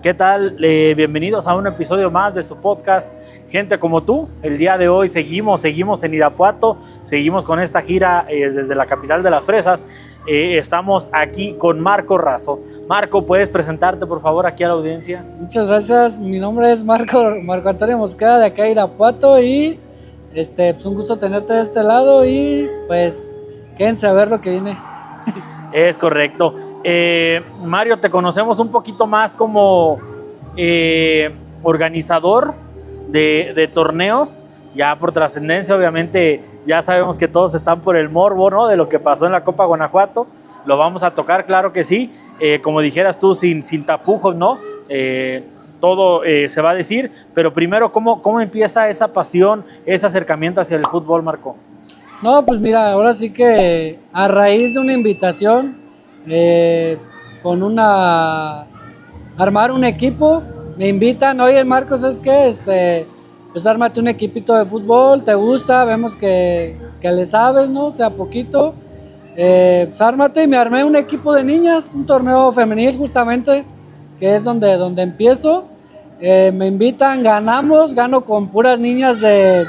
¿Qué tal? Bienvenidos a un episodio más de su podcast Gente como tú. El día de hoy seguimos en Irapuato, seguimos con esta gira desde la capital de las fresas. Estamos aquí con Marco Razo. Marco, ¿puedes presentarte por favor aquí a la audiencia? Muchas gracias, mi nombre es Marco Antonio Mosqueda de acá de Irapuato y pues un gusto tenerte de este lado y pues quédense a ver lo que viene. Es correcto. Mario, te conocemos un poquito más como organizador de torneos, ya por trascendencia, obviamente ya sabemos que todos están por el morbo, ¿no? De lo que pasó en la Copa Guanajuato, lo vamos a tocar, claro que sí, como dijeras tú, sin tapujos, ¿no? Todo se va a decir, pero primero, ¿cómo empieza esa pasión, ese acercamiento hacia el fútbol, Marco? No, pues mira, ahora sí que a raíz de una invitación, armar un equipo, me invitan, oye Marcos, ¿sabes qué? Pues ármate un equipito de fútbol, ¿te gusta? Vemos que le sabes, ¿no? O sea, poquito, pues ármate, y me armé un equipo de niñas, un torneo femenil justamente, que es donde empiezo. Me invitan, gano con puras niñas de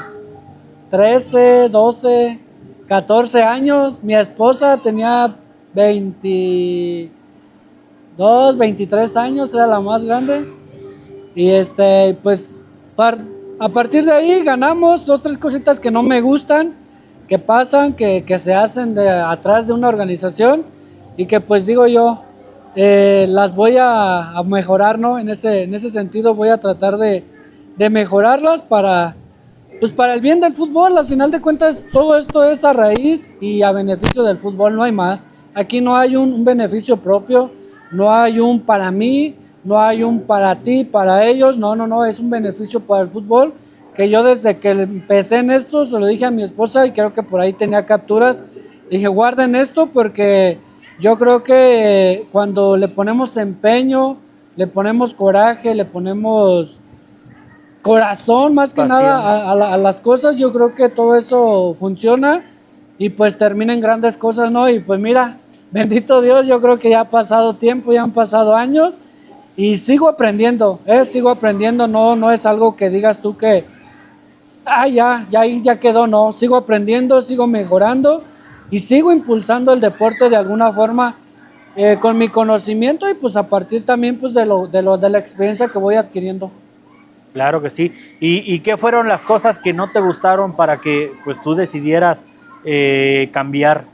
13, 12, 14 años. Mi esposa tenía 22, 23 años, era la más grande. Y pues a partir de ahí ganamos 2, 3 cositas que no me gustan, que pasan, que se hacen atrás de una organización y que pues digo yo, las voy a mejorar, ¿no? En ese sentido voy a tratar de mejorarlas para el bien del fútbol. Al final de cuentas todo esto es a raíz y a beneficio del fútbol, no hay más. Aquí no hay un beneficio propio, no hay un para mí, no hay un para ti, para ellos, no, es un beneficio para el fútbol, que yo desde que empecé en esto se lo dije a mi esposa y creo que por ahí tenía capturas, dije guarden esto porque yo creo que cuando le ponemos empeño, le ponemos coraje, le ponemos corazón más que Pasión. nada a las cosas, yo creo que todo eso funciona y pues termina en grandes cosas, ¿no? Y pues mira, bendito Dios, yo creo que ya ha pasado tiempo, ya han pasado años y sigo aprendiendo, no es algo que digas tú que ya quedó, no, sigo aprendiendo, sigo mejorando y sigo impulsando el deporte de alguna forma con mi conocimiento y pues a partir también pues de la experiencia que voy adquiriendo. Claro que sí. ¿Y qué fueron las cosas que no te gustaron para que pues tú decidieras cambiar?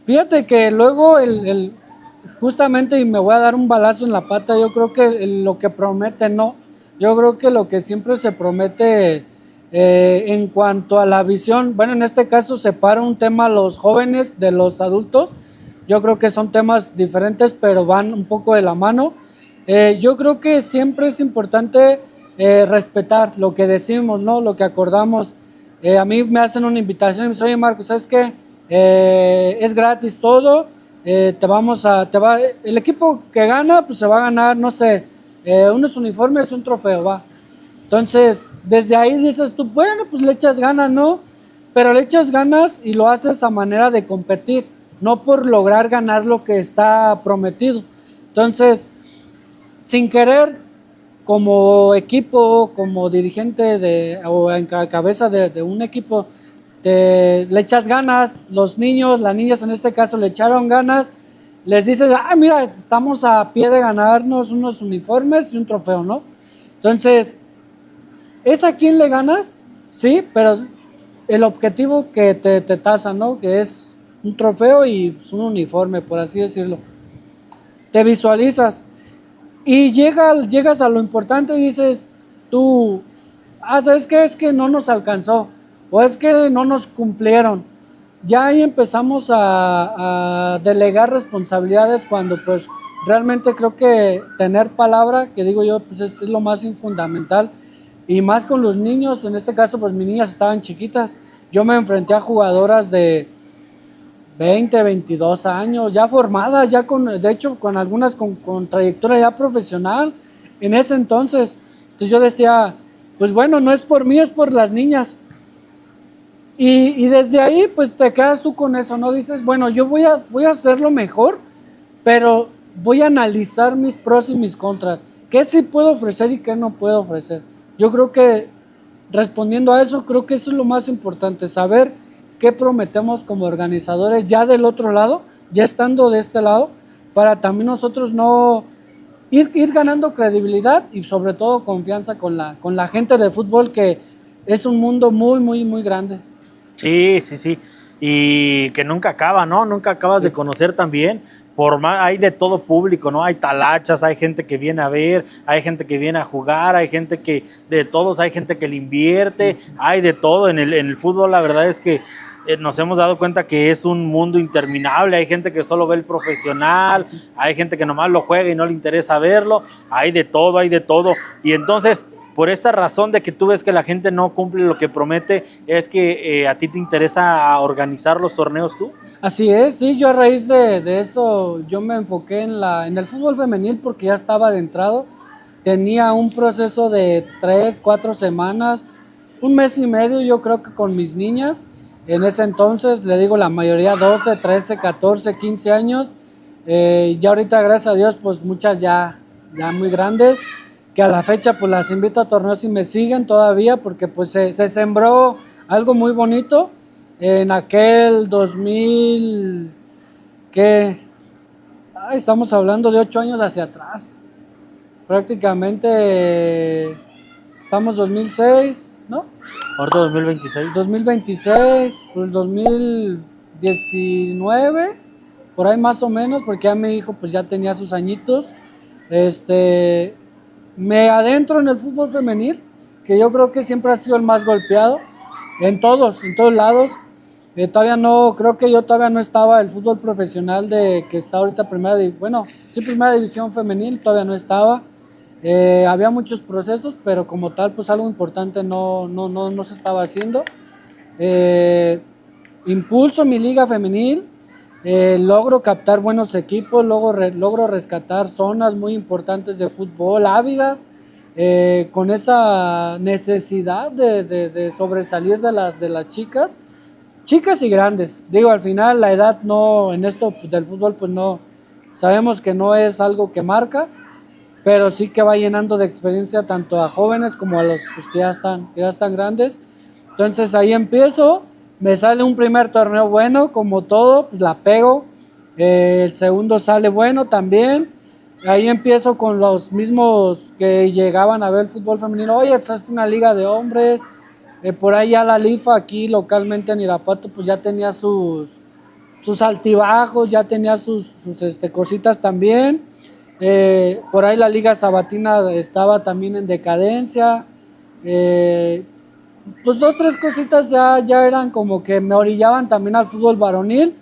Fíjate que luego justamente, y me voy a dar un balazo en la pata, yo creo que lo que promete no, yo creo que lo que siempre se promete en cuanto a la visión, bueno, en este caso separa un tema los jóvenes de los adultos, yo creo que son temas diferentes pero van un poco de la mano. Yo creo que siempre es importante respetar lo que decimos, ¿no? Lo que acordamos. A mí me hacen una invitación y me dicen, oye Marco, ¿sabes qué? Es gratis todo, el equipo que gana, pues se va a ganar, no sé, unos uniformes, un trofeo, va. Entonces, desde ahí dices tú, bueno, pues le echas ganas, ¿no? Pero le echas ganas y lo haces a manera de competir, no por lograr ganar lo que está prometido. Entonces, sin querer, como equipo, como dirigente o en cabeza de un equipo, le echas ganas, los niños, las niñas en este caso le echaron ganas, les dices, mira, estamos a pie de ganarnos unos uniformes y un trofeo, ¿no? Entonces, ¿es a quién le ganas? Sí, pero el objetivo que te tasa, ¿no? Que es un trofeo y pues, un uniforme, por así decirlo. Te visualizas y llegas a lo importante y dices tú, ¿sabes qué? Es que no nos alcanzó o es que no nos cumplieron. Ya ahí empezamos a delegar responsabilidades cuando pues realmente creo que tener palabra, que digo yo, pues es lo más fundamental y más con los niños. En este caso pues mis niñas estaban chiquitas, yo me enfrenté a jugadoras de 20, 22 años, ya formadas, de hecho con algunas con trayectoria ya profesional en ese entonces. Entonces yo decía, pues bueno, no es por mí, es por las niñas. Y desde ahí pues te quedas tú con eso, ¿no? Dices, bueno, yo voy a hacerlo mejor, pero voy a analizar mis pros y mis contras. qué sí puedo ofrecer y qué no puedo ofrecer. Yo creo que respondiendo a eso, creo que eso es lo más importante, saber qué prometemos como organizadores ya del otro lado, ya estando de este lado, para también nosotros no ir ganando credibilidad y sobre todo confianza con la gente de fútbol, que es un mundo muy, muy, muy grande. Sí, sí, sí. Y que nunca acaba, ¿no? Nunca acabas de conocer también. Por más, hay de todo público, ¿no? Hay talachas, hay gente que viene a ver, hay gente que viene a jugar, hay gente que, de todos, hay gente que le invierte, hay de todo. En el fútbol la verdad es que nos hemos dado cuenta que es un mundo interminable. Hay gente que solo ve el profesional, hay gente que nomás lo juega y no le interesa verlo. Hay de todo, hay de todo. Y entonces, por esta razón de que tú ves que la gente no cumple lo que promete, es que a ti te interesa organizar los torneos tú. Así es, sí, yo a raíz de eso, yo me enfoqué en el fútbol femenil porque ya estaba adentrado. Tenía un proceso de 3, 4 semanas, un mes y medio, yo creo que con mis niñas. En ese entonces, le digo, la mayoría 12, 13, 14, 15 años. Ya ahorita, gracias a Dios, pues muchas ya muy grandes, que a la fecha pues las invito a torneos y me siguen todavía, porque pues se sembró algo muy bonito en aquel 2000, que estamos hablando de 8 años hacia atrás, prácticamente estamos 2006, ¿no? Ahorita 2026. 2026, pues 2019, por ahí más o menos, porque ya mi hijo pues ya tenía sus añitos. Me adentro en el fútbol femenil, que yo creo que siempre ha sido el más golpeado, en todos lados. Todavía no, creo que yo todavía no estaba el fútbol profesional de que está ahorita primera división femenil, todavía no estaba. Había muchos procesos, pero como tal, pues algo importante no se estaba haciendo. Impulso mi liga femenil, logro captar buenos equipos, logro rescatar zonas muy importantes de fútbol, ávidas, con esa necesidad de sobresalir de las chicas y grandes. Digo, al final la edad no, en esto del fútbol, pues no, sabemos que no es algo que marca, pero sí que va llenando de experiencia tanto a jóvenes como a los pues, que ya están grandes. Entonces ahí empiezo, me sale un primer torneo bueno, como todo, pues la pego. El segundo sale bueno también. Ahí empiezo con los mismos que llegaban a ver el fútbol femenino. Oye, es una liga de hombres. Por ahí ya la LIFA aquí localmente en Irapuato pues ya tenía sus altibajos, ya tenía sus cositas también. Por ahí la Liga Sabatina estaba también en decadencia. Pues 2, 3 cositas ya eran como que me orillaban también al fútbol varonil.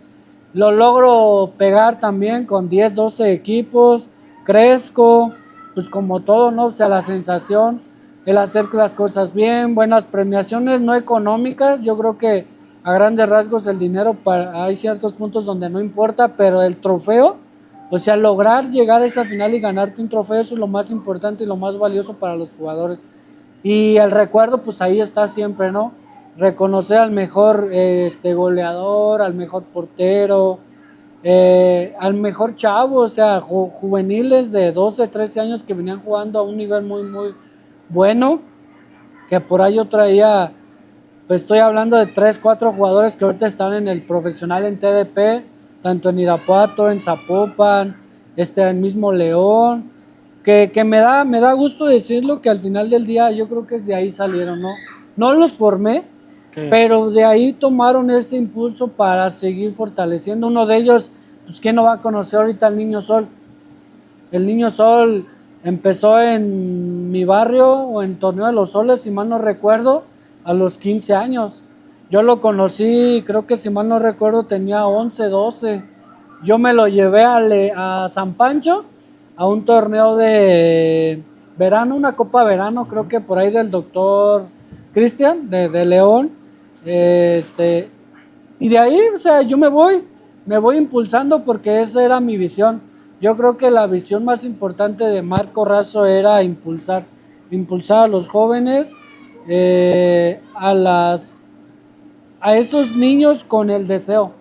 Lo logro pegar también con 10, 12 equipos. Crezco, pues como todo, ¿no? O sea, la sensación, el hacer las cosas bien, buenas premiaciones no económicas. Yo creo que a grandes rasgos el dinero, hay ciertos puntos donde no importa, pero el trofeo, o sea, lograr llegar a esa final y ganarte un trofeo, eso es lo más importante y lo más valioso para los jugadores. Y el recuerdo, pues ahí está siempre, ¿no? Reconocer al mejor goleador, al mejor portero, al mejor chavo, o sea, juveniles de 12, 13 años que venían jugando a un nivel muy, muy bueno, que por ahí yo traía, pues estoy hablando de 3, 4 jugadores que ahorita están en el profesional en TDP, tanto en Irapuato, en Zapopan, en mismo León, que me da gusto decirlo, que al final del día yo creo que de ahí salieron, ¿no? No los formé, sí, pero de ahí tomaron ese impulso para seguir fortaleciendo. Uno de ellos, pues ¿quién no va a conocer ahorita al Niño Sol? El Niño Sol empezó en mi barrio o en Torneo de los Soles, si mal no recuerdo, a los 15 años. Yo lo conocí, creo que si mal no recuerdo tenía 11, 12. Yo me lo llevé a San Pancho a un torneo de verano, una copa verano, creo que por ahí del doctor Cristian de León. Y de ahí, o sea, yo me voy impulsando porque esa era mi visión. Yo creo que la visión más importante de Marco Razo era impulsar a los jóvenes, a esos niños con el deseo.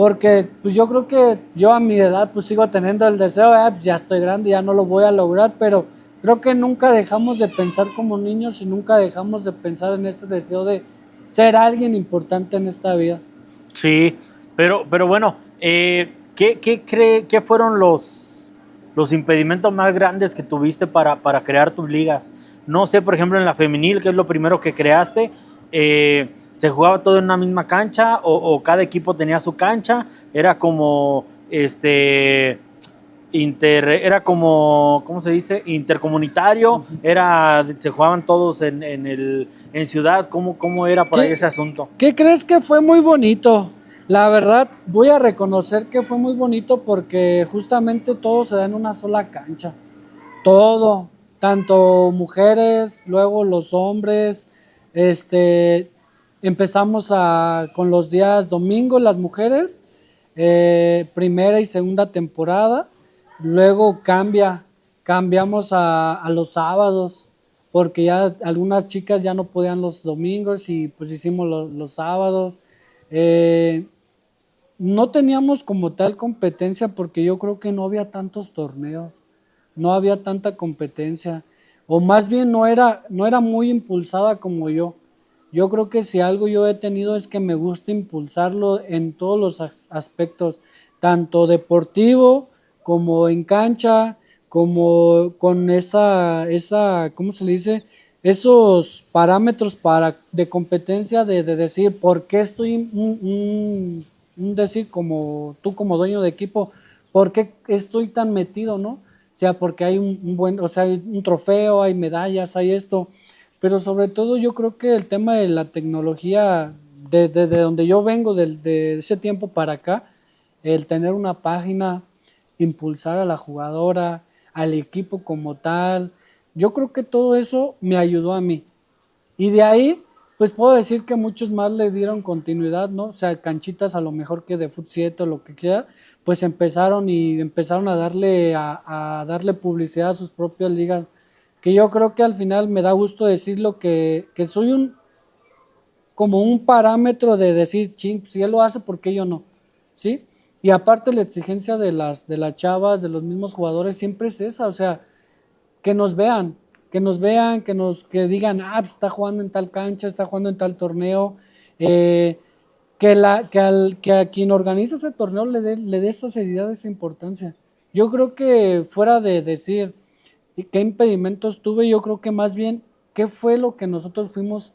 porque pues yo creo que yo a mi edad pues sigo teniendo el deseo, pues ya estoy grande, ya no lo voy a lograr, pero creo que nunca dejamos de pensar como niños y nunca dejamos de pensar en ese deseo de ser alguien importante en esta vida. Sí, pero bueno, ¿qué fueron los impedimentos más grandes que tuviste para crear tus ligas? No sé, por ejemplo, en la femenil, que es lo primero que creaste, ¿se jugaba todo en una misma cancha o cada equipo tenía su cancha? Era como, era como, ¿cómo se dice? Intercomunitario, se jugaban todos en ciudad, ¿cómo era por ahí ese asunto? ¿Qué crees que fue muy bonito? La verdad, voy a reconocer que fue muy bonito porque justamente todo se da en una sola cancha. Todo, tanto mujeres, luego los hombres, empezamos con los días domingos las mujeres, primera y segunda temporada, luego cambiamos a los sábados, porque ya algunas chicas ya no podían los domingos y pues hicimos los sábados. No teníamos como tal competencia porque yo creo que no había tantos torneos, no había tanta competencia, o más bien no era muy impulsada como yo. Yo creo que si algo yo he tenido es que me gusta impulsarlo en todos los aspectos, tanto deportivo como en cancha, como con ¿cómo se le dice? Esos parámetros de competencia de decir por qué estoy decir como tú como dueño de equipo, por qué estoy tan metido, ¿no? O sea, porque hay o sea, hay un trofeo, hay medallas, hay esto, pero sobre todo yo creo que el tema de la tecnología, de donde yo vengo, de ese tiempo para acá, el tener una página, impulsar a la jugadora, al equipo como tal, yo creo que todo eso me ayudó a mí. Y de ahí, pues puedo decir que muchos más le dieron continuidad, ¿no? O sea, canchitas a lo mejor que de Fut 7 o lo que quiera, pues empezaron a darle publicidad a sus propias ligas. Que yo creo que al final me da gusto decirlo que soy como un parámetro de decir, ching, si él lo hace, ¿por qué yo no? ¿Sí? Y aparte la exigencia de las chavas, de los mismos jugadores, siempre es esa, o sea, que nos vean, que digan, pues está jugando en tal cancha, está jugando en tal torneo, que a quien organiza ese torneo le dé esa seriedad, esa importancia. Yo creo que fuera de decir qué impedimentos tuve, yo creo que más bien qué fue lo que nosotros fuimos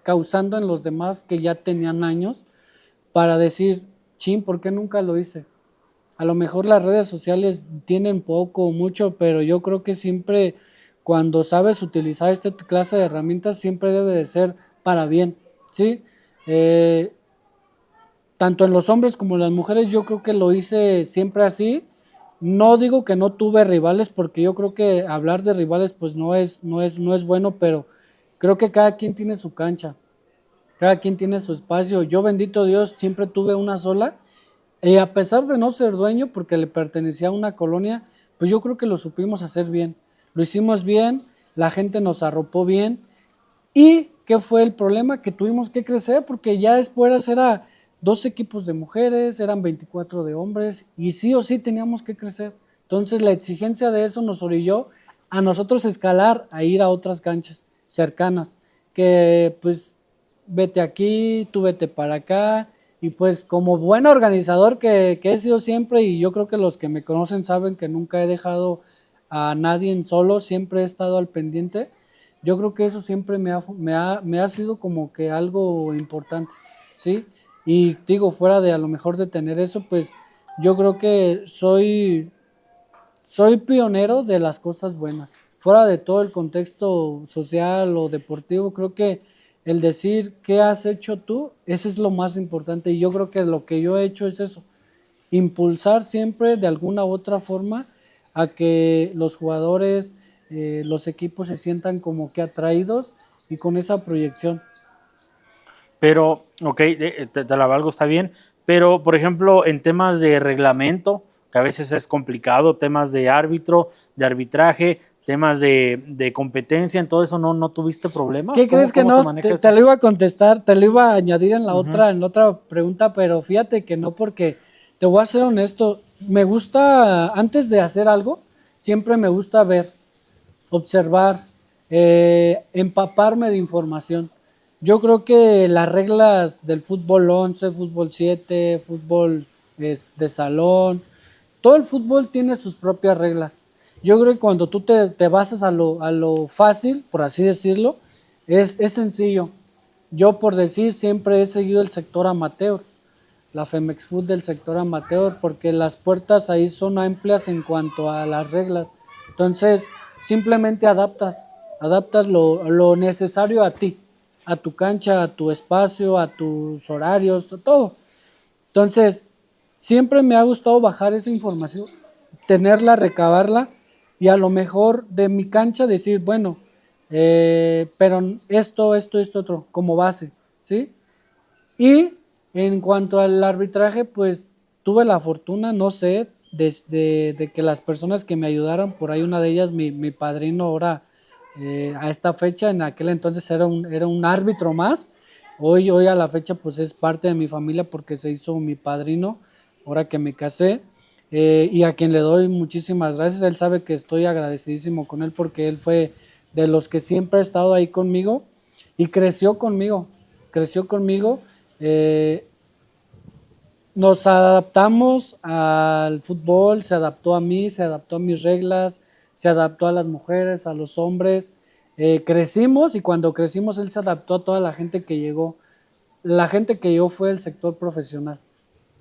causando en los demás que ya tenían años para decir, chin, ¿por qué nunca lo hice? A lo mejor las redes sociales tienen poco o mucho, pero yo creo que siempre cuando sabes utilizar esta clase de herramientas siempre debe de ser para bien, ¿sí? Tanto en los hombres como en las mujeres yo creo que lo hice siempre así. No digo que no tuve rivales porque yo creo que hablar de rivales pues no es bueno, pero creo que cada quien tiene su cancha, cada quien tiene su espacio. Yo, bendito Dios, siempre tuve una sola. Y a pesar de no ser dueño, porque le pertenecía a una colonia, pues yo creo que lo supimos hacer bien. Lo hicimos bien, la gente nos arropó bien. ¿Y qué fue el problema? Que tuvimos que crecer, porque ya después era 2 equipos de mujeres, eran 24 de hombres, y sí o sí teníamos que crecer. Entonces la exigencia de eso nos orilló a nosotros escalar, a ir a otras canchas cercanas, que pues vete aquí, tú vete para acá, y pues como buen organizador que he sido siempre, y yo creo que los que me conocen saben que nunca he dejado a nadie en solo, siempre he estado al pendiente. Yo creo que eso siempre me ha sido como que algo importante, ¿sí? Y digo, fuera de a lo mejor de tener eso, pues yo creo que soy pionero de las cosas buenas. Fuera de todo el contexto social o deportivo, creo que el decir qué has hecho tú, eso es lo más importante. Y yo creo que lo que yo he hecho es eso, impulsar siempre de alguna u otra forma a que los jugadores, los equipos se sientan como que atraídos y con esa proyección. Pero, ok, te la valgo, está bien, pero por ejemplo, en temas de reglamento, que a veces es complicado, temas de árbitro, de arbitraje, temas de competencia, en todo eso no tuviste problemas. ¿Qué crees que cómo se no? maneja eso? Te lo iba a contestar, te lo iba a añadir en Ujú. en la otra pregunta, pero fíjate que no, porque te voy a ser honesto, me gusta, antes de hacer algo, siempre me gusta ver, observar, empaparme de información. Yo creo que las reglas del fútbol 11, fútbol 7, fútbol de salón, todo el fútbol tiene sus propias reglas. Yo creo que cuando tú te basas a lo fácil, por así decirlo, es sencillo. Yo, por decir, siempre he seguido el sector amateur, la Femex Food del sector amateur, porque las puertas ahí son amplias en cuanto a las reglas. Entonces, simplemente adaptas lo necesario a ti, a tu cancha, a tu espacio, a tus horarios, todo. Entonces, siempre me ha gustado bajar esa información, tenerla, recabarla y a lo mejor de mi cancha decir, bueno, pero esto, otro, como base, ¿sí? Y en cuanto al arbitraje, pues tuve la fortuna, no sé, de que las personas que me ayudaron, por ahí una de ellas, mi padrino ahora, a esta fecha, en aquel entonces era un árbitro más, hoy a la fecha pues es parte de mi familia porque se hizo mi padrino, ahora que me casé, y a quien le doy muchísimas gracias, él sabe que estoy agradecidísimo con él porque él fue de los que siempre ha estado ahí conmigo y creció conmigo. eh, Nos adaptamos al fútbol, se adaptó a mí, se adaptó a mis reglas, se adaptó a las mujeres, a los hombres. Crecimos y cuando crecimos él se adaptó a toda la gente que llegó. La gente que llegó fue el sector profesional.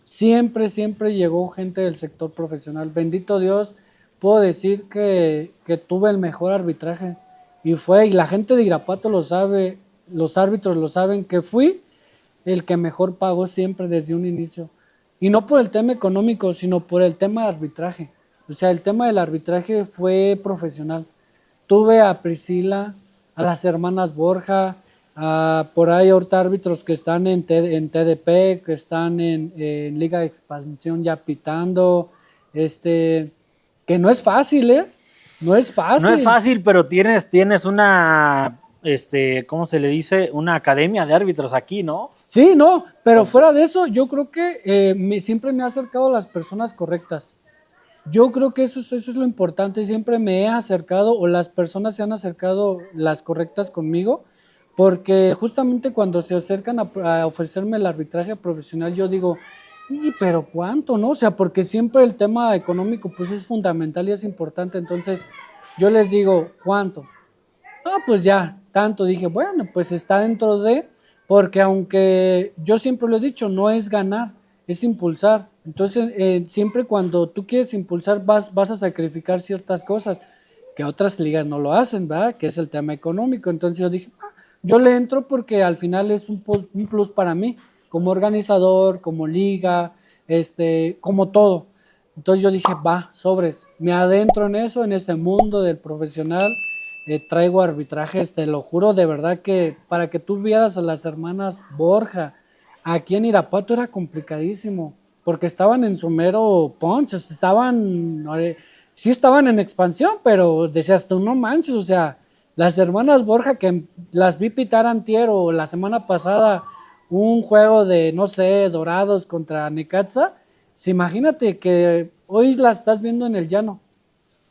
Siempre llegó gente del sector profesional. Bendito Dios, puedo decir que tuve el mejor arbitraje. Y la gente de Irapuato lo sabe, los árbitros lo saben, que fui el que mejor pagó siempre desde un inicio. Y no por el tema económico, sino por el tema de arbitraje. O sea, el tema del arbitraje fue profesional. Tuve a Priscila, a las hermanas Borja, a por ahí ahorita árbitros que están en TDP, que están en Liga de Expansión ya pitando, que no es fácil, ¿eh? No es No es fácil. fácil, pero tienes una, ¿cómo se le dice? Una academia de árbitros aquí, ¿no? Sí, no, pero fuera de eso, yo creo que siempre me ha acercado a las personas correctas. Yo creo que eso es lo importante, siempre me he acercado o las personas se han acercado las correctas conmigo, porque justamente cuando se acercan a ofrecerme el arbitraje profesional, yo digo, ¿y pero cuánto, no? O sea, porque siempre el tema económico pues es fundamental y es importante, entonces yo les digo, ¿cuánto? Ah, pues ya, tanto. Dije, bueno, pues está dentro de, porque aunque yo siempre lo he dicho, no es ganar, es impulsar. Entonces, siempre cuando tú quieres impulsar, vas a sacrificar ciertas cosas que otras ligas no lo hacen, ¿verdad? Que es el tema económico. Entonces yo dije, yo le entro porque al final es un plus para mí, como organizador, como liga, como todo. Entonces yo dije, va, sobres, me adentro en eso, en ese mundo del profesional, traigo arbitrajes, te lo juro, de verdad que para que tú vieras a las hermanas Borja, aquí en Irapuato era complicadísimo, porque estaban en su mero punch, o sea, sí estaban en expansión, pero decías tú, no manches, o sea, las hermanas Borja que las vi pitar antier o la semana pasada un juego de, no sé, Dorados contra Necaxa, si imagínate que hoy la estás viendo en el llano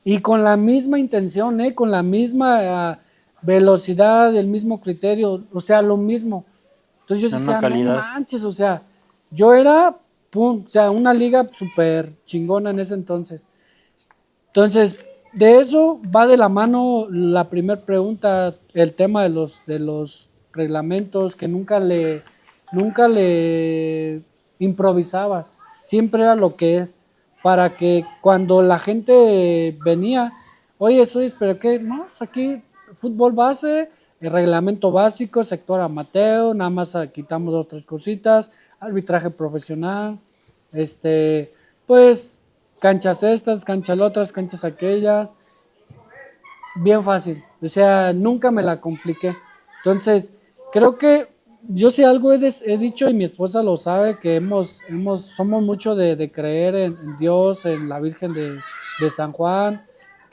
y con la misma intención, con la misma velocidad, el mismo criterio, o sea, lo mismo. Entonces yo En una decía, no calidad. manches, o sea, yo era, pum, o sea, una liga súper chingona en ese entonces. Entonces, de eso va de la mano la primera pregunta, el tema de los reglamentos, que nunca le improvisabas, siempre era lo que es, para que cuando la gente venía, oye, pero qué, no, pues aquí fútbol base, el reglamento básico, sector amateur, nada más quitamos dos, tres cositas, arbitraje profesional, pues canchas estas, canchas otras, canchas aquellas, bien fácil, o sea, nunca me la compliqué. Entonces, creo que yo si algo he dicho y mi esposa lo sabe, que somos mucho de creer en Dios, en la Virgen de San Juan,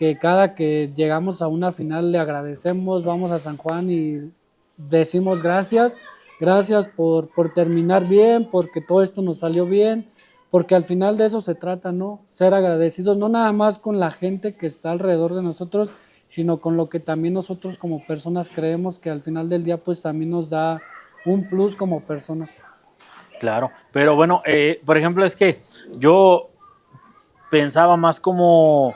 que cada que llegamos a una final le agradecemos, vamos a San Juan y decimos gracias, gracias por terminar bien, porque todo esto nos salió bien, porque al final de eso se trata, ¿no? Ser agradecidos, no nada más con la gente que está alrededor de nosotros, sino con lo que también nosotros como personas creemos que al final del día pues también nos da un plus como personas. Claro, pero bueno, por ejemplo, es que yo pensaba más como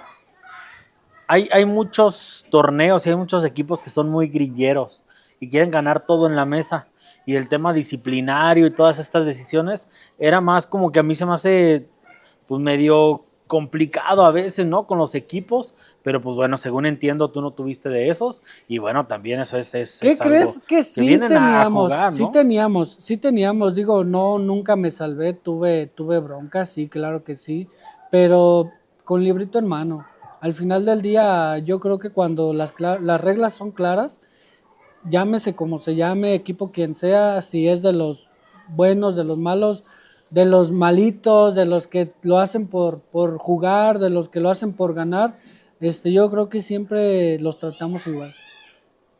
hay muchos torneos y hay muchos equipos que son muy grilleros y quieren ganar todo en la mesa. Y el tema disciplinario y todas estas decisiones era más como que a mí se me hace pues medio complicado a veces, ¿no? Con los equipos, pero pues bueno, según entiendo, tú no tuviste de esos y bueno, también eso ¿Qué es crees algo que sí vienen a teníamos? jugar, Sí ¿no? teníamos, sí teníamos. Digo, no, nunca me salvé, tuve broncas, sí, claro que sí, pero con librito en mano. Al final del día, yo creo que cuando las reglas son claras, llámese como se llame, equipo quien sea, si es de los buenos, de los malos, de los malitos, de los que lo hacen por jugar, de los que lo hacen por ganar, yo creo que siempre los tratamos igual.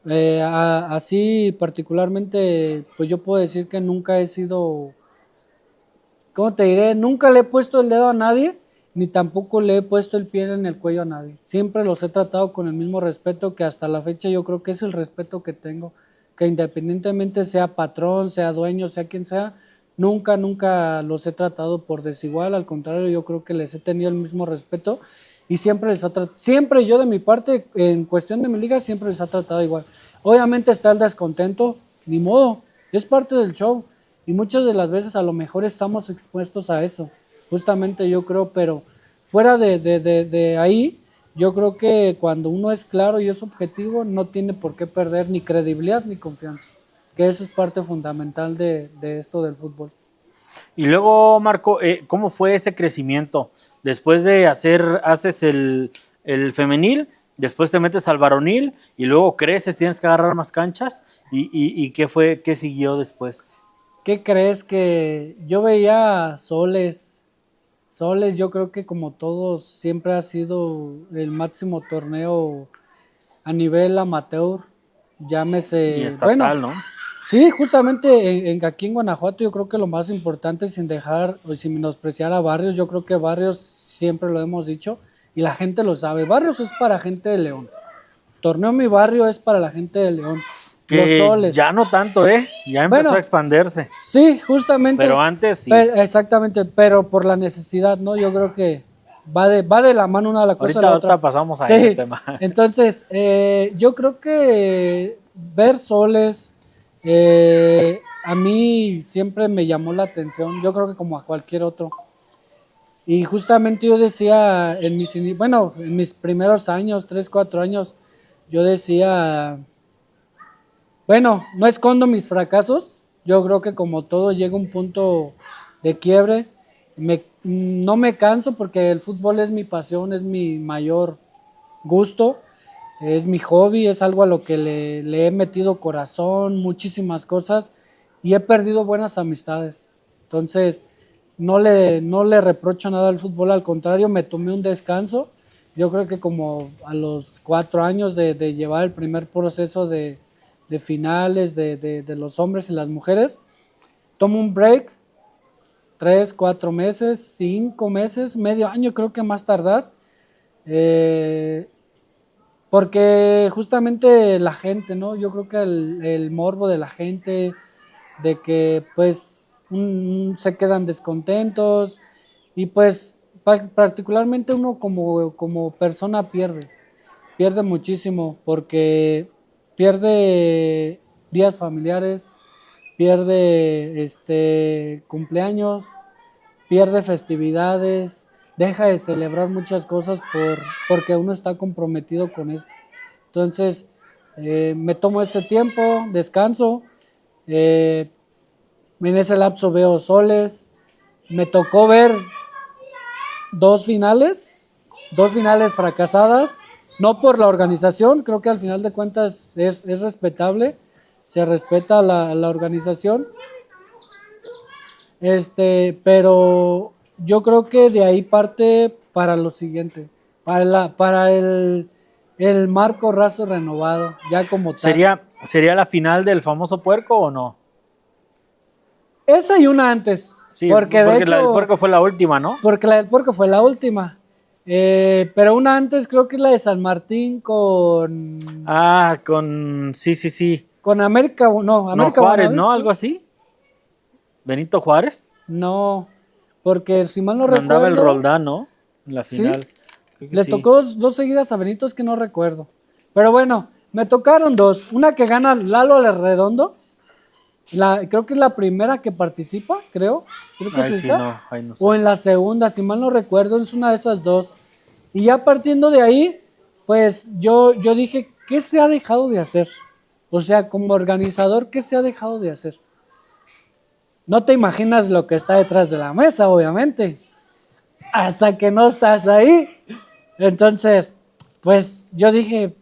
Así particularmente, pues yo puedo decir que nunca he sido, ¿cómo te diré? Nunca le he puesto el dedo a nadie, ni tampoco le he puesto el pie en el cuello a nadie. Siempre los he tratado con el mismo respeto que hasta la fecha yo creo que es el respeto que tengo, que independientemente sea patrón, sea dueño, sea quien sea, nunca los he tratado por desigual, al contrario, yo creo que les he tenido el mismo respeto y siempre yo de mi parte, en cuestión de mi liga, siempre les ha tratado igual. Obviamente está el descontento, ni modo, es parte del show. Y muchas de las veces a lo mejor estamos expuestos a eso, justamente yo creo, pero fuera de ahí, yo creo que cuando uno es claro y es objetivo, no tiene por qué perder ni credibilidad ni confianza, que eso es parte fundamental de esto del fútbol. Y luego, Marco, ¿cómo fue ese crecimiento? Después de haces el femenil, después te metes al varonil y luego creces, tienes que agarrar más canchas. ¿Y qué siguió después? ¿Qué crees? Que yo veía Soles, yo creo que como todos siempre ha sido el máximo torneo a nivel amateur, Y llámese, bueno, estatal, ¿no? sí, justamente aquí en Guanajuato yo creo que lo más importante sin dejar o sin menospreciar a Barrios, yo creo que Barrios siempre lo hemos dicho y la gente lo sabe, Barrios es para gente de León, Torneo Mi Barrio es para la gente de León, Los Que Soles, ya no tanto, ¿eh? Ya empezó bueno, a expandirse. sí, justamente, Pero antes sí. exactamente, pero por la necesidad, ¿no? Yo creo que va de la mano una la cosa a la Ahorita otra. pasamos a Sí, ese tema. entonces, yo creo que ver Soles, a mí siempre me llamó la atención, yo creo que como a cualquier otro. Y justamente yo decía, en mis primeros años, 3, 4 años, yo decía, bueno, no escondo mis fracasos. Yo creo que como todo llega un punto de quiebre. No me canso porque el fútbol es mi pasión, es mi mayor gusto, es mi hobby, es algo a lo que le he metido corazón, muchísimas cosas y he perdido buenas amistades. Entonces, no le reprocho nada al fútbol, al contrario, me tomé un descanso. Yo creo que como a los 4 años de llevar el primer proceso de finales de los hombres y las mujeres, tomo un break, 3, 4 meses, 5 meses, medio año creo que más tardar, porque justamente la gente, ¿no? Yo creo que el morbo de la gente, de que pues se quedan descontentos y pues particularmente uno como persona pierde muchísimo porque pierde días familiares, pierde cumpleaños, pierde festividades, deja de celebrar muchas cosas porque uno está comprometido con esto. Entonces, me tomo ese tiempo, descanso, en ese lapso veo Soles, me tocó ver dos finales fracasadas, no por la organización, creo que al final de cuentas es respetable, se respeta la organización, pero yo creo que de ahí parte para lo siguiente. el marco raso renovado, ya como tal. ¿Sería la final del famoso puerco o no? Esa y una antes. Sí, porque de hecho, la del puerco fue la última, ¿no? Porque la del puerco fue la última. Pero una antes creo que es la de San Martín con... Ah, sí. Con América, no, América Juárez, ¿no? Buenavista. Algo así. ¿Benito Juárez? No, porque si mal no Mandaba recuerdo... el Roldán, ¿no? En la final. ¿Sí? Le tocó dos seguidas a Benito, es que no recuerdo. Pero bueno, me tocaron dos. Una que gana Lalo Redondo. Creo que es la primera que participa, creo que es esa. No sé. O en la segunda, si mal no recuerdo, es una de esas dos. Y ya partiendo de ahí, pues yo dije, ¿qué se ha dejado de hacer? O sea, como organizador, ¿qué se ha dejado de hacer? No te imaginas lo que está detrás de la mesa, obviamente, hasta que no estás ahí. Entonces, pues yo dije,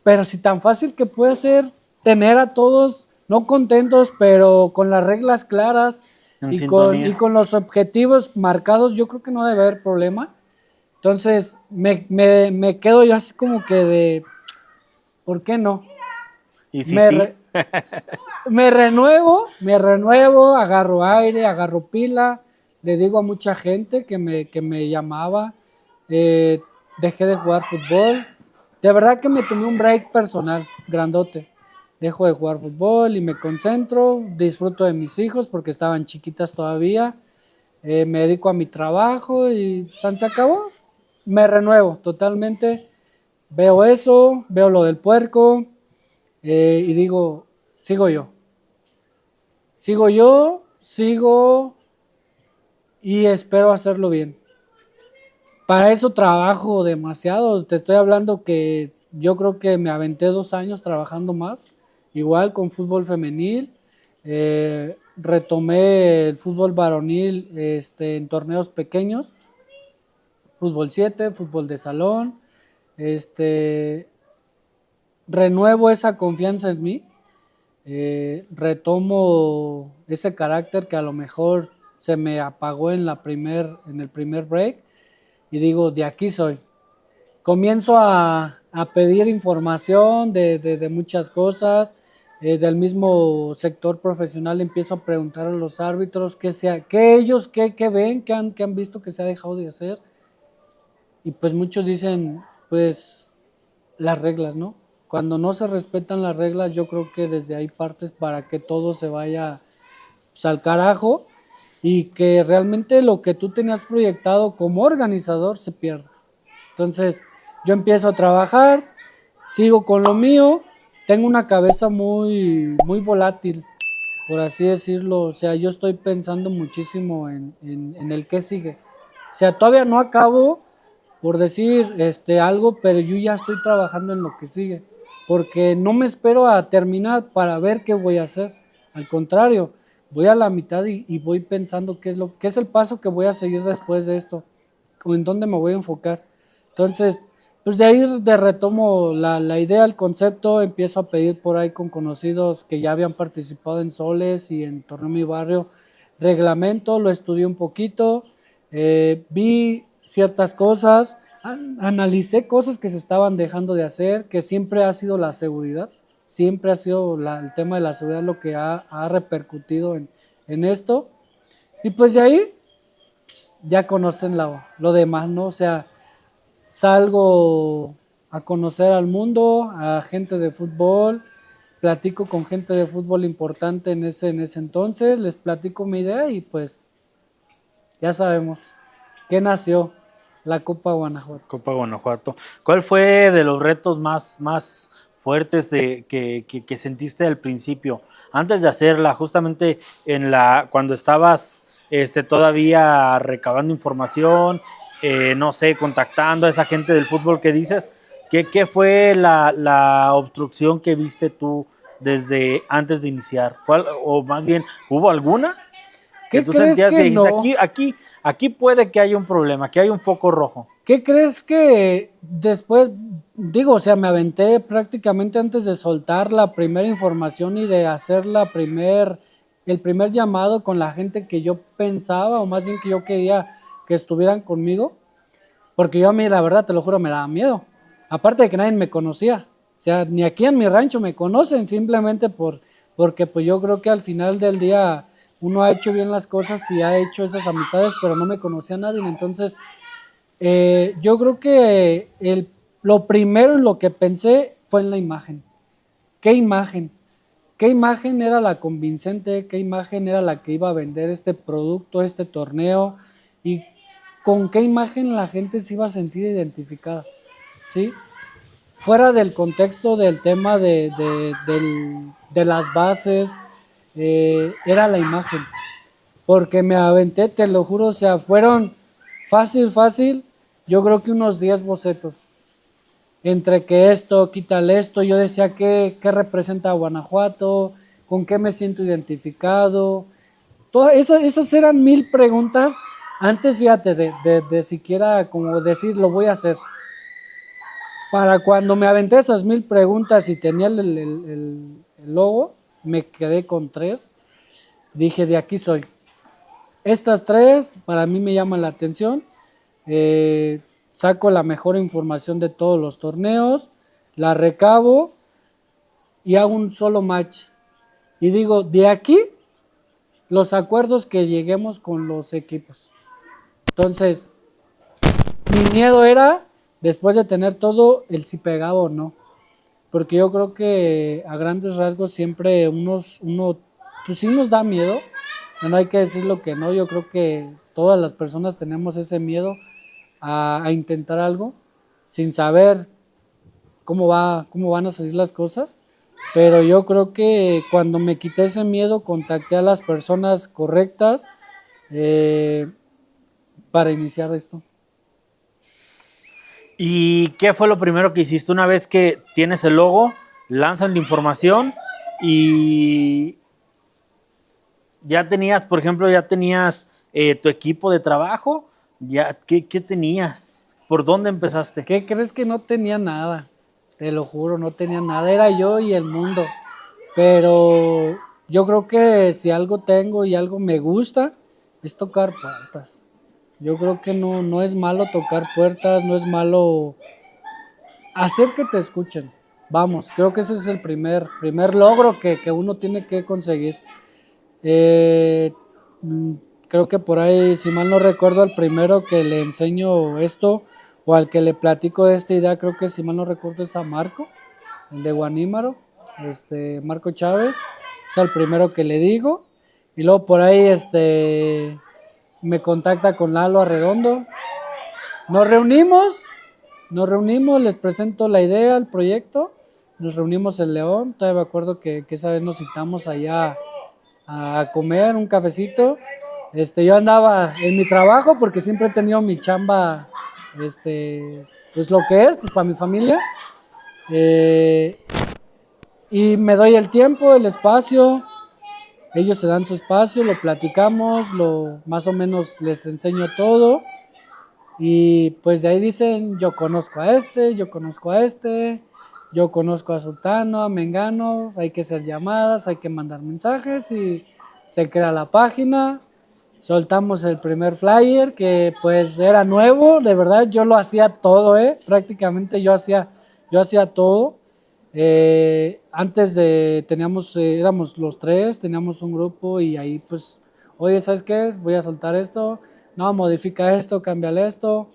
pero si tan fácil que puede ser tener a todos, no contentos, pero con las reglas claras y con los objetivos marcados, yo creo que no debe haber problema. Entonces, me quedo yo así como que de, ¿por qué no? ¿Y me renuevo, agarro aire, agarro pila, le digo a mucha gente que me llamaba, dejé de jugar fútbol, de verdad que me tomé un break personal, grandote, dejo de jugar fútbol y me concentro, disfruto de mis hijos porque estaban chiquitas todavía, me dedico a mi trabajo y se acabó, me renuevo totalmente, veo eso, veo lo del puerco y digo, sigo y espero hacerlo bien. Para eso trabajo demasiado, te estoy hablando que yo creo que me aventé 2 años trabajando más, igual con fútbol femenil, retomé el fútbol varonil en torneos pequeños, fútbol 7, fútbol de salón, renuevo esa confianza en mí, retomo ese carácter que a lo mejor se me apagó en el primer break y digo, de aquí soy. Comienzo a pedir información de muchas cosas, del mismo sector profesional empiezo a preguntar a los árbitros qué ellos ven, qué han visto que se ha dejado de hacer. Y pues muchos dicen, pues, las reglas, ¿no? Cuando no se respetan las reglas, yo creo que desde ahí partes para que todo se vaya pues, al carajo y que realmente lo que tú tenías proyectado como organizador se pierda. Entonces, yo empiezo a trabajar, sigo con lo mío, tengo una cabeza muy volátil, por así decirlo. O sea, yo estoy pensando muchísimo en el qué sigue. O sea, todavía no acabo por decir algo, pero yo ya estoy trabajando en lo que sigue, porque no me espero a terminar para ver qué voy a hacer. Al contrario, voy a la mitad y voy pensando qué es el paso que voy a seguir después de esto, o en dónde me voy a enfocar. Entonces, pues de ahí retomo la idea, el concepto, empiezo a pedir por ahí con conocidos que ya habían participado en Soles y en Torneo Mi Barrio, reglamento, lo estudié un poquito, vi ciertas cosas, analicé cosas que se estaban dejando de hacer, que siempre ha sido la seguridad, siempre ha sido el tema de la seguridad lo que ha repercutido en esto, y pues de ahí ya conocen lo demás, ¿no? O sea, salgo a conocer al mundo, a gente de fútbol, platico con gente de fútbol importante en ese entonces, les platico mi idea y pues ya sabemos qué nació la Copa Guanajuato. Copa Guanajuato. ¿Cuál fue de los retos más fuertes que sentiste al principio? Antes de hacerla, justamente cuando estabas todavía recabando información, no sé, contactando a esa gente del fútbol que dices, ¿qué fue la obstrucción que viste tú desde antes de iniciar? O más bien, ¿hubo alguna? ¿Qué tú crees sentías que dijiste, no? Aquí puede que haya un problema, que hay un foco rojo. ¿Qué crees que después, digo, o sea, me aventé prácticamente antes de soltar la primera información y de hacer el primer llamado con la gente que yo pensaba, o más bien que yo quería que estuvieran conmigo? Porque yo a mí, la verdad, te lo juro, me daba miedo. Aparte de que nadie me conocía. O sea, ni aquí en mi rancho me conocen, simplemente porque pues yo creo que al final del día uno ha hecho bien las cosas y ha hecho esas amistades, pero no me conocía a nadie. Entonces, yo creo que lo primero en lo que pensé fue en la imagen. ¿Qué imagen? ¿Qué imagen era la convincente? ¿Qué imagen era la que iba a vender este producto, este torneo? ¿Y con qué imagen la gente se iba a sentir identificada? ¿Sí? Fuera del contexto del tema de las bases, era la imagen. Porque me aventé, te lo juro, o sea, fueron fácil, yo creo que unos 10 bocetos. Entre que esto, quítale esto, yo decía qué representa Guanajuato, con qué me siento identificado. Todas esas eran 1000 preguntas antes, fíjate, de siquiera como decir lo voy a hacer. Para cuando me aventé esas 1000 preguntas y tenía el logo, me quedé con 3. Dije, de aquí soy. Estas 3 para mí me llaman la atención. Saco la mejor información de todos los torneos, la recabo y hago un solo match. Y digo, de aquí los acuerdos que lleguemos con los equipos. Entonces, mi miedo era, después de tener todo, el si pegaba o no. Porque yo creo que a grandes rasgos siempre pues sí nos da miedo. No hay que decir lo que no. Yo creo que todas las personas tenemos ese miedo a intentar algo sin saber cómo van a salir las cosas. Pero yo creo que cuando me quité ese miedo, contacté a las personas correctas para iniciar esto. ¿Y qué fue lo primero que hiciste una vez que tienes el logo, lanzan la información y ya tenías, por ejemplo, tu equipo de trabajo? ¿Qué tenías? ¿Por dónde empezaste? ¿Qué crees? Que no tenía nada? Te lo juro, no tenía nada. Era yo y el mundo. Pero yo creo que si algo tengo y algo me gusta, es tocar puertas. Yo creo que no es malo tocar puertas, no es malo hacer que te escuchen. Vamos, creo que ese es el primer logro que uno tiene que conseguir. Eh, Creo que por ahí, si mal no recuerdo, al primero que le enseño esto o al que le platico de esta idea, creo que si mal no recuerdo es a Marco, el de Guanímaro, Marco Chávez, es el primero que le digo. Y luego por ahí me contacta con Lalo Arredondo. Nos reunimos, les presento la idea, el proyecto. Nos reunimos en León. Todavía me acuerdo que esa vez nos citamos allá a comer un cafecito. Yo andaba en mi trabajo porque siempre he tenido mi chamba, pues lo que es, pues para mi familia. Y me doy el tiempo, el espacio. Ellos se dan su espacio, lo platicamos, más o menos les enseño todo. Y pues de ahí dicen, yo conozco a yo conozco a yo conozco a Sultano, a Mengano, hay que hacer llamadas, hay que mandar mensajes y se crea la página. Soltamos el primer flyer que pues era nuevo, de verdad yo lo hacía todo, prácticamente yo hacía todo. Antes éramos los 3, teníamos un grupo y ahí pues, oye, ¿sabes qué? Voy a soltar esto, no, modifica esto, cámbiale esto.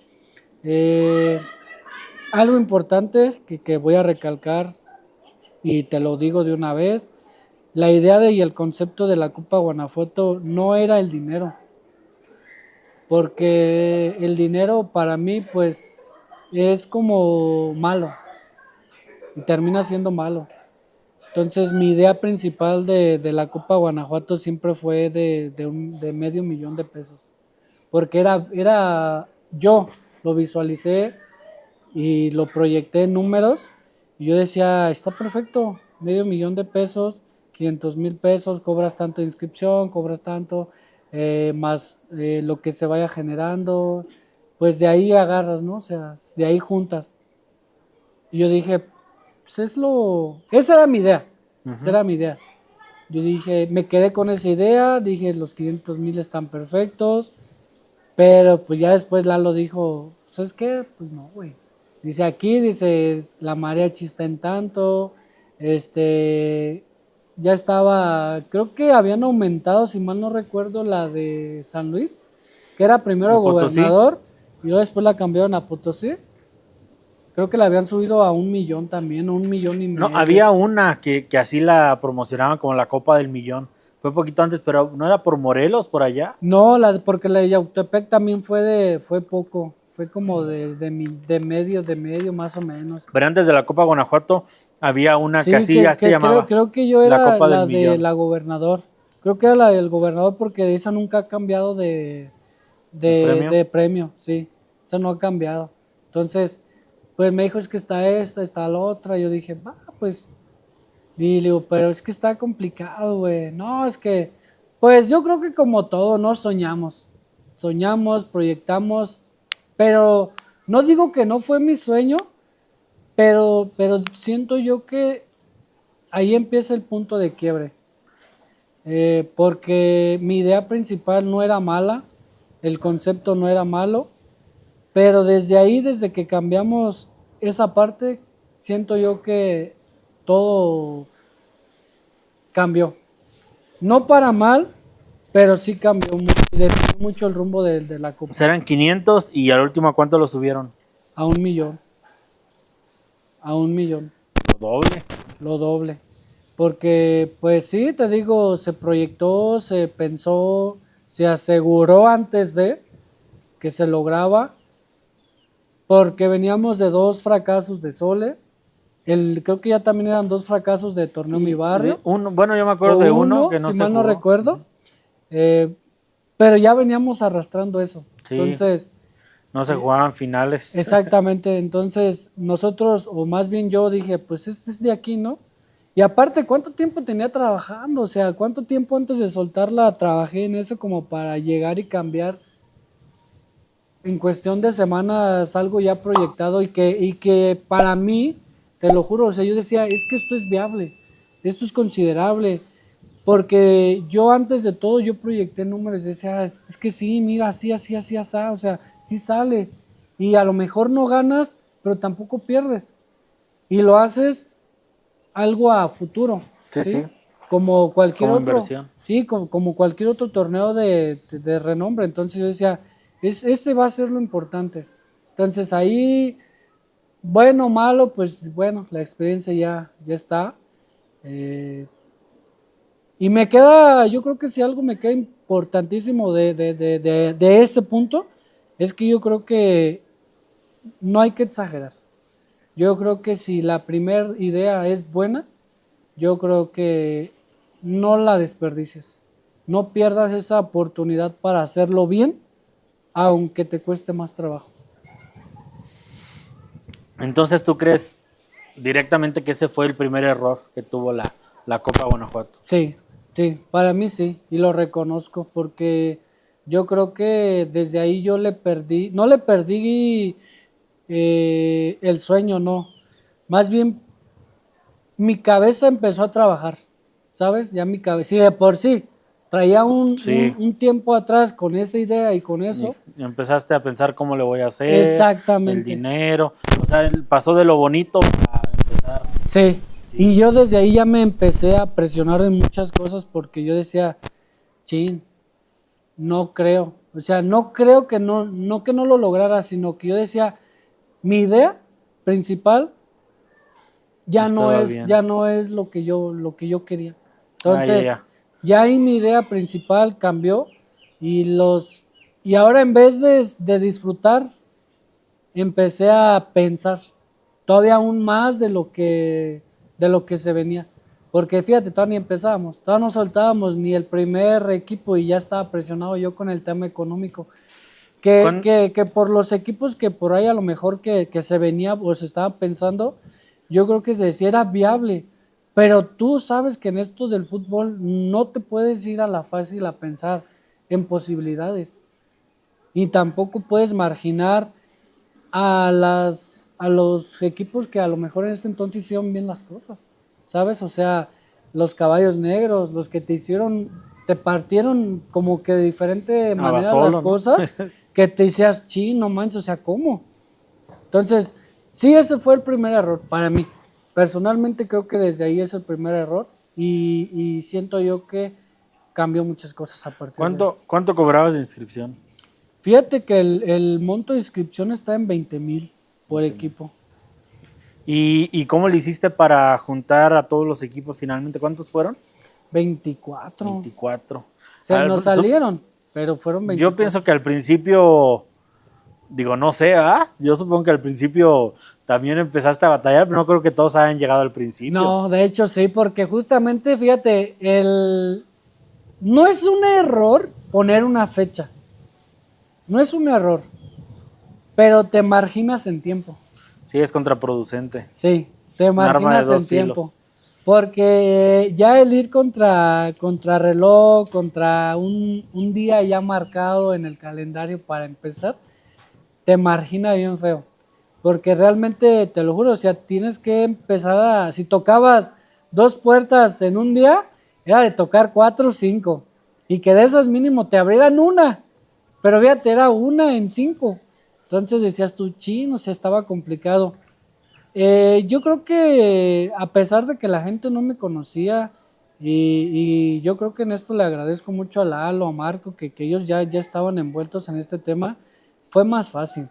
Algo importante que voy a recalcar y te lo digo de una vez, la idea y el concepto de la Copa Guanajuato no era el dinero, porque el dinero para mí pues es como malo y termina siendo malo. Entonces mi idea principal de la Copa Guanajuato siempre fue de $500,000 porque yo lo visualicé y lo proyecté en números y yo decía, está perfecto, $500,000, 500,000 pesos, cobras tanto de inscripción, cobras tanto, más lo que se vaya generando, pues de ahí agarras, ¿no? O sea, de ahí juntas. Y yo dije, pues esa era mi idea, esa era mi idea. Yo dije, me quedé con esa idea, dije, los 500,000 están perfectos, pero pues ya después Lalo dijo, ¿sabes qué? Pues no, güey. Dice, aquí, dice, la mariachi está en tanto, ya estaba, creo que habían aumentado, si mal no recuerdo, la de San Luis, que era primero ¿A Potosí? gobernador, y luego después la cambiaron a Potosí. Creo que la habían subido a 1 millón también, 1,5 millones. No, había una que así la promocionaban como la Copa del Millón. Fue poquito antes, pero ¿no era por Morelos, por allá? No, porque la de Yautepec también fue poco, fue como de medio más o menos. Pero antes de la Copa Guanajuato había una Sí, que así ya se llamaba. creo que yo la era Copa del la de Millón. la gobernador. Creo que era la del gobernador porque esa nunca ha cambiado ¿El premio? de premio, sí. Esa no ha cambiado. Entonces, pues me dijo, es que está esta, está la otra. Yo dije, va, pues. Y le digo, pero es que está complicado, güey. No, es que, pues yo creo que como todo, ¿no? Soñamos, proyectamos, pero no digo que no fue mi sueño, pero siento yo que ahí empieza el punto de quiebre. Porque mi idea principal no era mala, el concepto no era malo, pero desde ahí, desde que cambiamos esa parte, siento yo que todo cambió. No para mal, pero sí cambió mucho, y definió mucho el rumbo de la Copa. O sea, eran 500 y al último, ¿a cuánto lo subieron? A 1 millón. A 1 millón. Lo doble. Lo doble. Porque, pues sí, te digo, se proyectó, se pensó, se aseguró antes de que se lograba, porque veníamos de 2 fracasos de Soles. Creo que ya también eran 2 fracasos de Torneo Mi Barrio. Bueno, yo me acuerdo de uno que no si se mal no jugó. recuerdo. Pero ya veníamos arrastrando eso. Sí. Entonces, No se jugaban finales. exactamente. Entonces, nosotros, o más bien yo dije, pues este es de aquí, ¿no? Y aparte, ¿cuánto tiempo tenía trabajando? O sea, ¿cuánto tiempo antes de soltarla trabajé en eso como para llegar y cambiar en cuestión de semanas algo ya proyectado y que para mí, te lo juro, o sea, yo decía, es que esto es viable, esto es considerable, porque yo antes de todo yo proyecté números y decía, es que sí, mira, así, así, así, así, o sea, sí sale, y a lo mejor no ganas, pero tampoco pierdes, y lo haces algo a futuro, Sí, sí. Como cualquier Como otro, inversión. sí, como cualquier otro torneo de renombre. Entonces yo decía, este va a ser lo importante. Entonces ahí, bueno o malo, pues bueno, la experiencia ya está. Y me queda, yo creo que si algo me queda importantísimo de ese punto, es que yo creo que no hay que exagerar. Yo creo que si la primera idea es buena, yo creo que no la desperdicies. No pierdas esa oportunidad para hacerlo bien, aunque te cueste más trabajo. Entonces, ¿tú crees directamente que ese fue el primer error que tuvo la Copa Guanajuato? Sí, para mí sí, y lo reconozco, porque yo creo que desde ahí yo no le perdí el sueño, no. Más bien mi cabeza empezó a trabajar, ¿sabes? Ya mi cabeza, sí, de por sí, traía Sí. un tiempo atrás con esa idea y con eso. Y empezaste a pensar cómo le voy a hacer, Exactamente. el dinero, o sea, pasó de lo bonito a empezar. Sí, y yo desde ahí ya me empecé a presionar en muchas cosas porque yo decía, chin, no creo, o sea, no creo que no que no lo lograra, sino que yo decía, mi idea principal ya no es lo que yo quería. Entonces, ya ahí mi idea principal cambió y ahora en vez de disfrutar, empecé a pensar todavía aún más de lo que se venía. Porque fíjate, todavía ni empezábamos, todavía no soltábamos ni el primer equipo y ya estaba presionado yo con el tema económico. Que por los equipos que por ahí a lo mejor que se venía o se estaba pensando, yo creo que se decía era viable. Pero tú sabes que en esto del fútbol no te puedes ir a la fácil a pensar en posibilidades. Y tampoco puedes marginar a los equipos que a lo mejor en ese entonces hicieron bien las cosas, ¿sabes? O sea, los Caballos Negros, los que te partieron como que de diferente manera las cosas, que te decías, no manches, o sea, ¿cómo? Entonces, sí, ese fue el primer error para mí. Personalmente creo que desde ahí es el primer error y siento yo que cambió muchas cosas a partir de ahí. ¿Cuánto cobrabas de inscripción? Fíjate que el monto de inscripción está en 20,000 por equipo. ¿Y cómo le hiciste para juntar a todos los equipos finalmente? ¿Cuántos fueron? 24. 24. Se Al- nos salieron, pero fueron 24. Yo pienso que al principio, digo, no sé, yo supongo que al principio también empezaste a batallar, pero no creo que todos hayan llegado al principio. No, de hecho sí, porque justamente, fíjate, no es un error poner una fecha. No es un error, pero te marginas en tiempo. Sí, es contraproducente. Sí, te arma de marginas dos en tiempo. Porque ya el ir contra reloj, contra un día ya marcado en el calendario para empezar, te margina bien feo. Porque realmente, te lo juro, o sea, tienes que empezar si tocabas 2 puertas en un día, era de tocar 4 o 5. Y que de esas mínimo te abrieran una. Pero fíjate, era una en 5. Entonces decías tú, o sea, estaba complicado. Yo creo que a pesar de que la gente no me conocía, y yo creo que en esto le agradezco mucho a Lalo, a Marco, que ellos ya estaban envueltos en este tema, fue más fácil.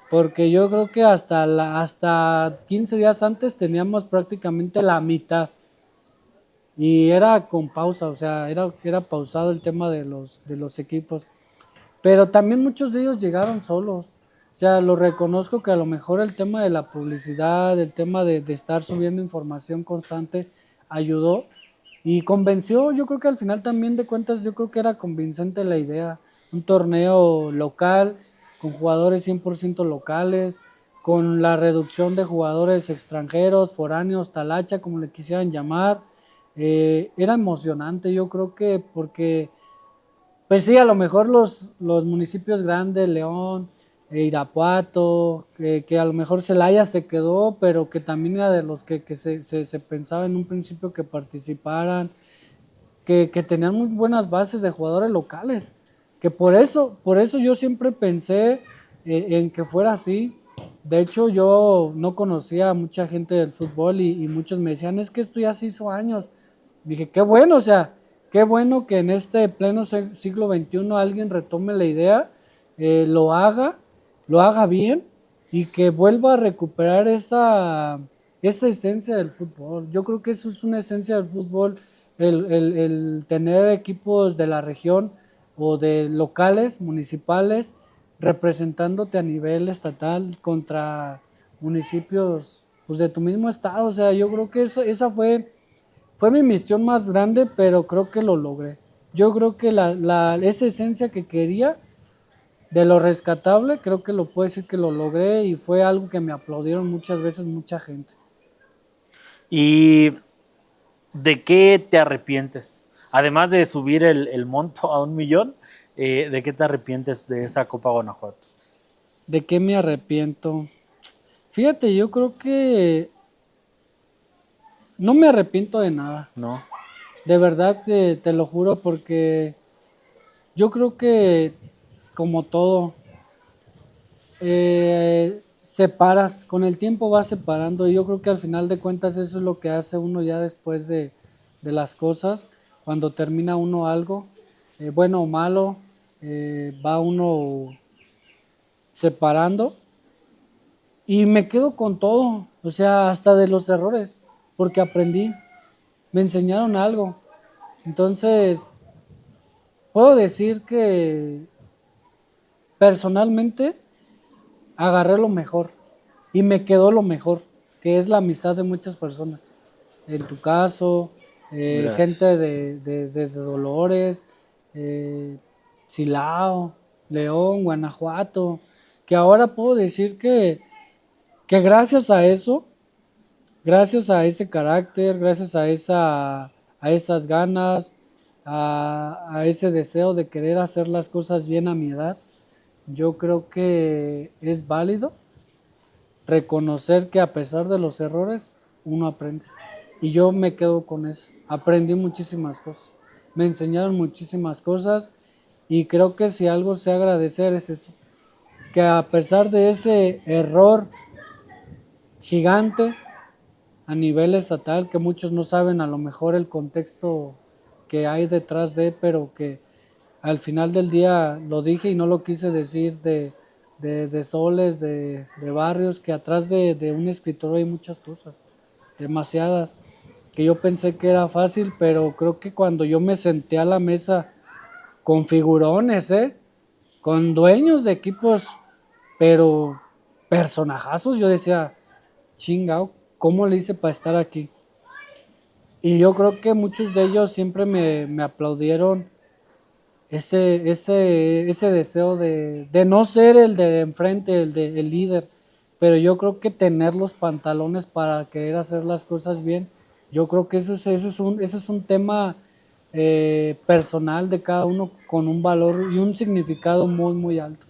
Porque yo creo que hasta 15 días antes teníamos prácticamente la mitad. Y era con pausa, o sea, era pausado el tema de los equipos. Pero también muchos de ellos llegaron solos. O sea, lo reconozco que a lo mejor el tema de la publicidad, el tema de estar subiendo información constante ayudó y convenció. Yo creo que al final también de cuentas, yo creo que era convincente la idea. Un torneo local, con jugadores 100% locales, con la reducción de jugadores extranjeros, foráneos, talacha, como le quisieran llamar. Era emocionante, yo creo que porque pues sí, a lo mejor los municipios grandes, León, Irapuato, que a lo mejor Celaya se quedó, pero que también era de los que se pensaba en un principio que participaran, que tenían muy buenas bases de jugadores locales, que por eso yo siempre pensé en que fuera así. De hecho, yo no conocía a mucha gente del fútbol y muchos me decían, es que esto ya se hizo años. Dije, qué bueno, o sea, qué bueno que en este pleno siglo XXI alguien retome la idea, lo haga bien y que vuelva a recuperar esa esencia del fútbol. Yo creo que eso es una esencia del fútbol, el tener equipos de la región o de locales, municipales, representándote a nivel estatal contra municipios pues, de tu mismo estado. O sea, yo creo que esa fue mi misión más grande, pero creo que lo logré. Yo creo que esa esencia que quería de lo rescatable, creo que lo puedo decir que lo logré y fue algo que me aplaudieron muchas veces mucha gente. ¿Y de qué te arrepientes? Además de subir el monto a 1,000,000, ¿de qué te arrepientes de esa Copa Guanajuato? ¿De qué me arrepiento? Fíjate, yo creo que no me arrepiento de nada. ¿No? De verdad que te lo juro porque yo creo que como todo, separas, con el tiempo vas separando y yo creo que al final de cuentas eso es lo que hace uno ya después de las cosas, cuando termina uno algo, bueno o malo, va uno separando y me quedo con todo, o sea, hasta de los errores, porque aprendí, me enseñaron algo, entonces puedo decir que personalmente agarré lo mejor y me quedó lo mejor, que es la amistad de muchas personas. En tu caso, gente de Dolores, Silao, León, Guanajuato, que ahora puedo decir que gracias a eso, gracias a ese carácter, gracias a esas ganas, a ese deseo de querer hacer las cosas bien a mi edad, yo creo que es válido reconocer que a pesar de los errores, uno aprende. Y yo me quedo con eso. Aprendí muchísimas cosas. Me enseñaron muchísimas cosas Y creo que si algo sé agradecer es eso, que a pesar de ese error gigante a nivel estatal, que muchos no saben a lo mejor el contexto que hay detrás de, pero que al final del día lo dije y no lo quise decir de soles, de barrios, que atrás de un escritor hay muchas cosas, demasiadas, que yo pensé que era fácil, pero creo que cuando yo me senté a la mesa con figurones, con dueños de equipos, pero personajazos, yo decía, chingao, ¿cómo le hice para estar aquí? Y yo creo que muchos de ellos siempre me aplaudieron ese deseo de no ser el de enfrente, el líder, pero yo creo que tener los pantalones para querer hacer las cosas bien, yo creo que eso es un tema personal de cada uno con un valor y un significado muy, muy alto.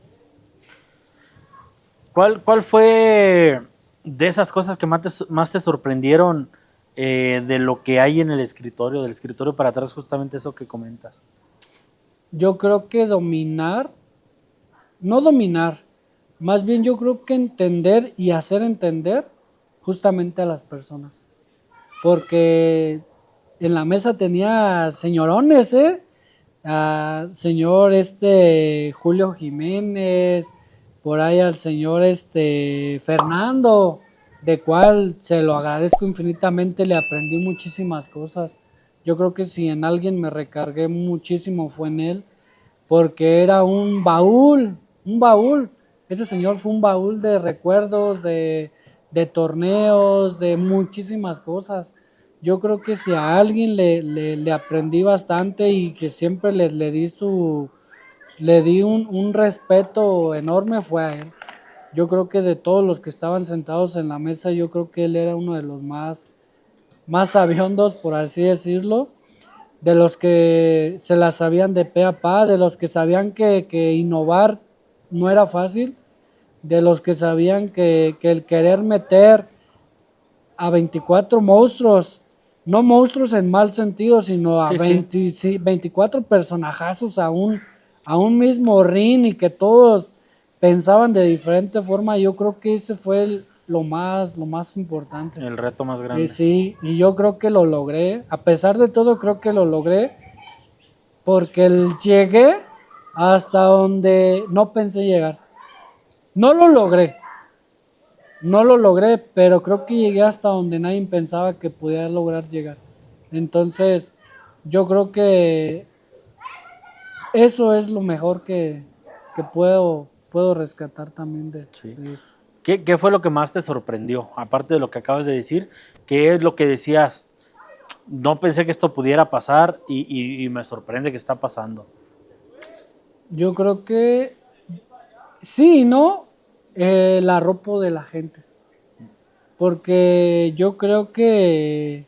¿Cuál fue de esas cosas que más te sorprendieron de lo que hay en el escritorio, del escritorio para atrás, justamente eso que comentas? Yo creo que no dominar, más bien yo creo que entender y hacer entender justamente a las personas. Porque en la mesa tenía señorones, señor Julio Jiménez, por ahí al señor Fernando, de cual se lo agradezco infinitamente, le aprendí muchísimas cosas. Yo creo que si en alguien me recargué muchísimo fue en él, porque era un baúl, un baúl. Ese señor fue un baúl de recuerdos, de torneos, de muchísimas cosas. Yo creo que si a alguien le aprendí bastante y que siempre le di un respeto enorme fue a él. Yo creo que de todos los que estaban sentados en la mesa, yo creo que él era uno de los más sabiondos, por así decirlo, de los que se las sabían de pe a pa, de los que sabían que innovar no era fácil, de los que sabían que el querer meter a 24 monstruos, no monstruos en mal sentido, sino a Sí, 20, sí, 24 personajazos a un mismo ring y que todos pensaban de diferente forma, yo creo que ese fue lo más importante. El reto más grande. Sí, y yo creo que lo logré, a pesar de todo creo que lo logré, porque llegué hasta donde no pensé llegar. No lo logré, pero creo que llegué hasta donde nadie pensaba que pudiera lograr llegar. Entonces, yo creo que eso es lo mejor que puedo rescatar también de esto. ¿Qué fue lo que más te sorprendió? Aparte de lo que acabas de decir, ¿qué es lo que decías? No pensé que esto pudiera pasar y me sorprende que está pasando. Yo creo que sí, ¿no? El arropo de la gente. Porque yo creo que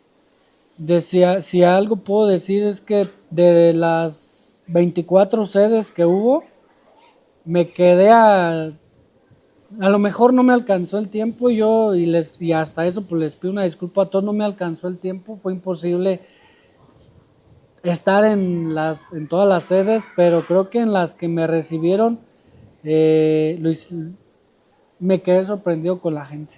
si algo puedo decir es que de las 24 sedes que hubo, me quedé a lo mejor no me alcanzó el tiempo y hasta eso pues les pido una disculpa a todos, no me alcanzó el tiempo, fue imposible estar en todas las sedes, pero creo que en las que me recibieron me quedé sorprendido con la gente.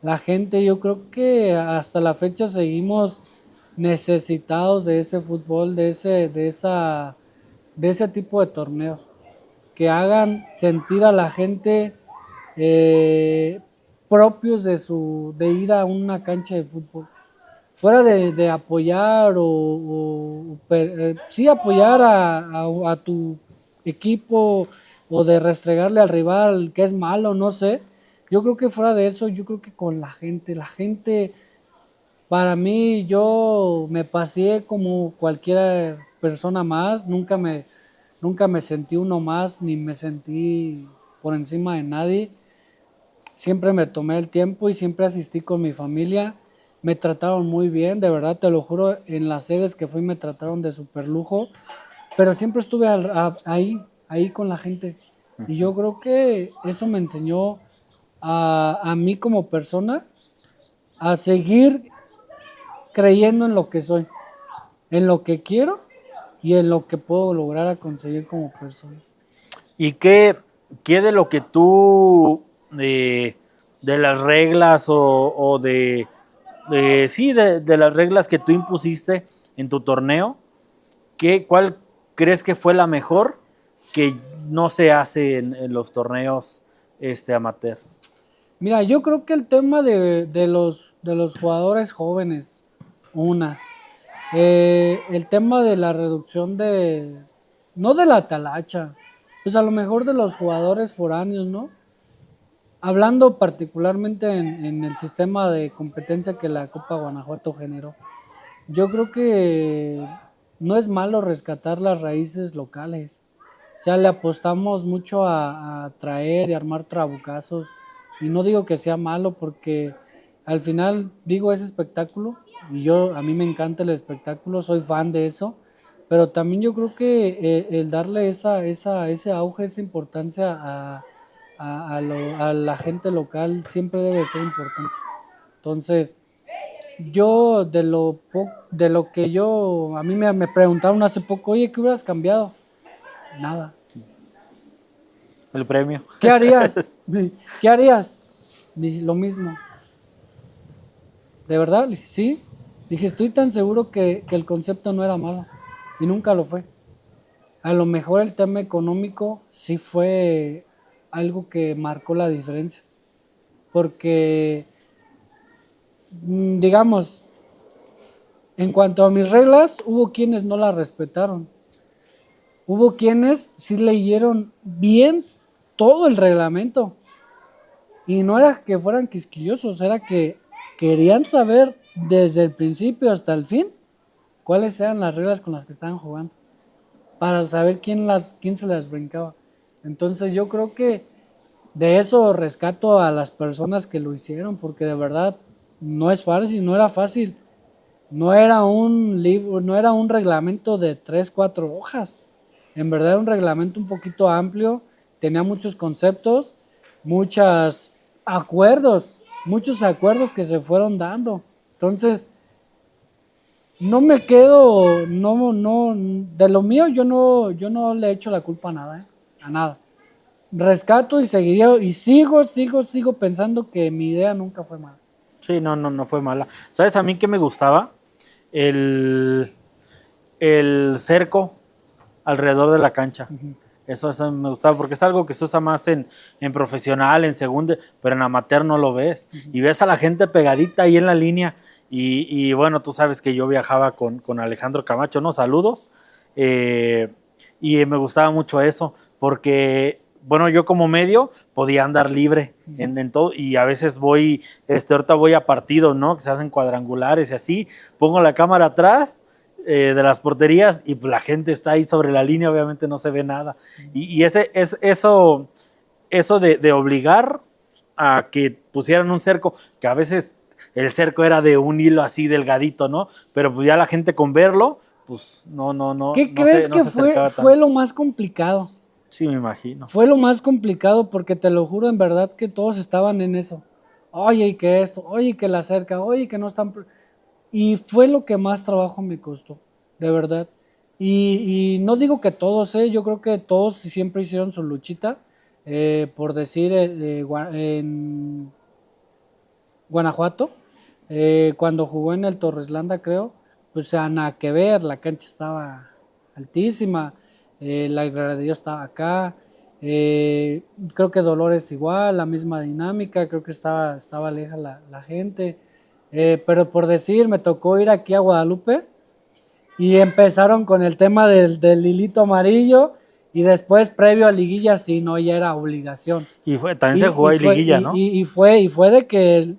La gente, yo creo que hasta la fecha seguimos necesitados de ese fútbol, de ese tipo de torneos que hagan sentir a la gente propios de ir a una cancha de fútbol. Fuera de apoyar sí apoyar a tu equipo o de restregarle al rival que es malo, no sé. Yo creo que fuera de eso, yo creo que con la gente, para mí, yo me pasé como cualquier persona más, nunca me sentí uno más, ni me sentí por encima de nadie. Siempre me tomé el tiempo y siempre asistí con mi familia. Me trataron muy bien, de verdad, te lo juro, en las sedes que fui me trataron de super lujo, pero siempre estuve ahí con la gente. Y yo creo que eso me enseñó a mí como persona a seguir creyendo en lo que soy, en lo que quiero y en lo que puedo lograr a conseguir como persona. ¿Y qué de lo que tú, de las reglas o sí, de las reglas que tú impusiste en tu torneo, cuál crees que fue la mejor que no se hace en los torneos amateur? Mira, yo creo que el tema de los jugadores jóvenes, una. El tema de la reducción no de la talacha, pues a lo mejor de los jugadores foráneos, ¿no? Hablando particularmente en el sistema de competencia que la Copa Guanajuato generó. Yo creo que no es malo rescatar las raíces locales. O sea, le apostamos mucho a traer y armar trabucazos. Y no digo que sea malo porque al final digo es espectáculo y a mí me encanta el espectáculo, soy fan de eso. Pero también yo creo que el darle ese auge, esa importancia a la gente local siempre debe ser importante. Entonces, yo de lo que a mí me preguntaron hace poco, oye, ¿qué hubieras cambiado? Nada. El premio. ¿Qué harías? ¿Qué harías? Dije, lo mismo. ¿De verdad? Le dije, sí. Dije, estoy tan seguro que el concepto no era malo. Y nunca lo fue. A lo mejor el tema económico sí fue algo que marcó la diferencia. Porque, digamos, en cuanto a mis reglas, hubo quienes no las respetaron. Hubo quienes sí leyeron bien todo el reglamento. Y no era que fueran quisquillosos, era que querían saber desde el principio hasta el fin cuáles eran las reglas con las que estaban jugando. Para saber quién se las brincaba. Entonces yo creo que de eso rescato a las personas que lo hicieron, porque de verdad no es fácil, no era fácil. No era un libro, no era un reglamento de 3, 4 hojas. En verdad era un reglamento un poquito amplio, tenía muchos conceptos, muchos acuerdos que se fueron dando. Entonces, no me quedo, de lo mío yo no le echo la culpa a nada, a nada. Rescato y seguiría, y sigo pensando que mi idea nunca fue mala. Sí, no fue mala. ¿Sabes a mí qué me gustaba? El cerco alrededor de la cancha. Eso me gustaba porque es algo que se usa más en profesional, en segunda, pero en amateur no lo ves. Y ves a la gente pegadita ahí en la línea. Y bueno, tú sabes que yo viajaba con Alejandro Camacho, ¿no? Saludos. Y me gustaba mucho eso porque, bueno, yo como medio podía andar libre en todo y a veces ahorita voy a partidos, ¿no? Que se hacen cuadrangulares y así, pongo la cámara atrás de las porterías y pues, la gente está ahí sobre la línea, obviamente no se ve nada. Y eso de obligar a que pusieran un cerco, que a veces el cerco era de un hilo así delgadito, ¿no? Pero pues ya la gente con verlo, pues no. ¿Qué crees que fue lo más complicado? Sí, me imagino. Fue lo más complicado porque te lo juro en verdad que todos estaban en eso. Oye, y que esto, oye, que la cerca, oye, que no están... Y fue lo que más trabajo me costó, de verdad. Y no digo que todos, yo creo que todos siempre hicieron su luchita. Por decir, en Guanajuato, cuando jugó en el Torreslanda, creo, pues nada que ver, la cancha estaba altísima, la gradería estaba acá, creo que Dolores igual, la misma dinámica, creo que estaba leja la gente, pero por decir, me tocó ir aquí a Guadalupe y empezaron con el tema del hilito amarillo y después previo a liguilla sí, no, ya era obligación. Y también se jugó ahí liguilla, ¿no? Y fue de que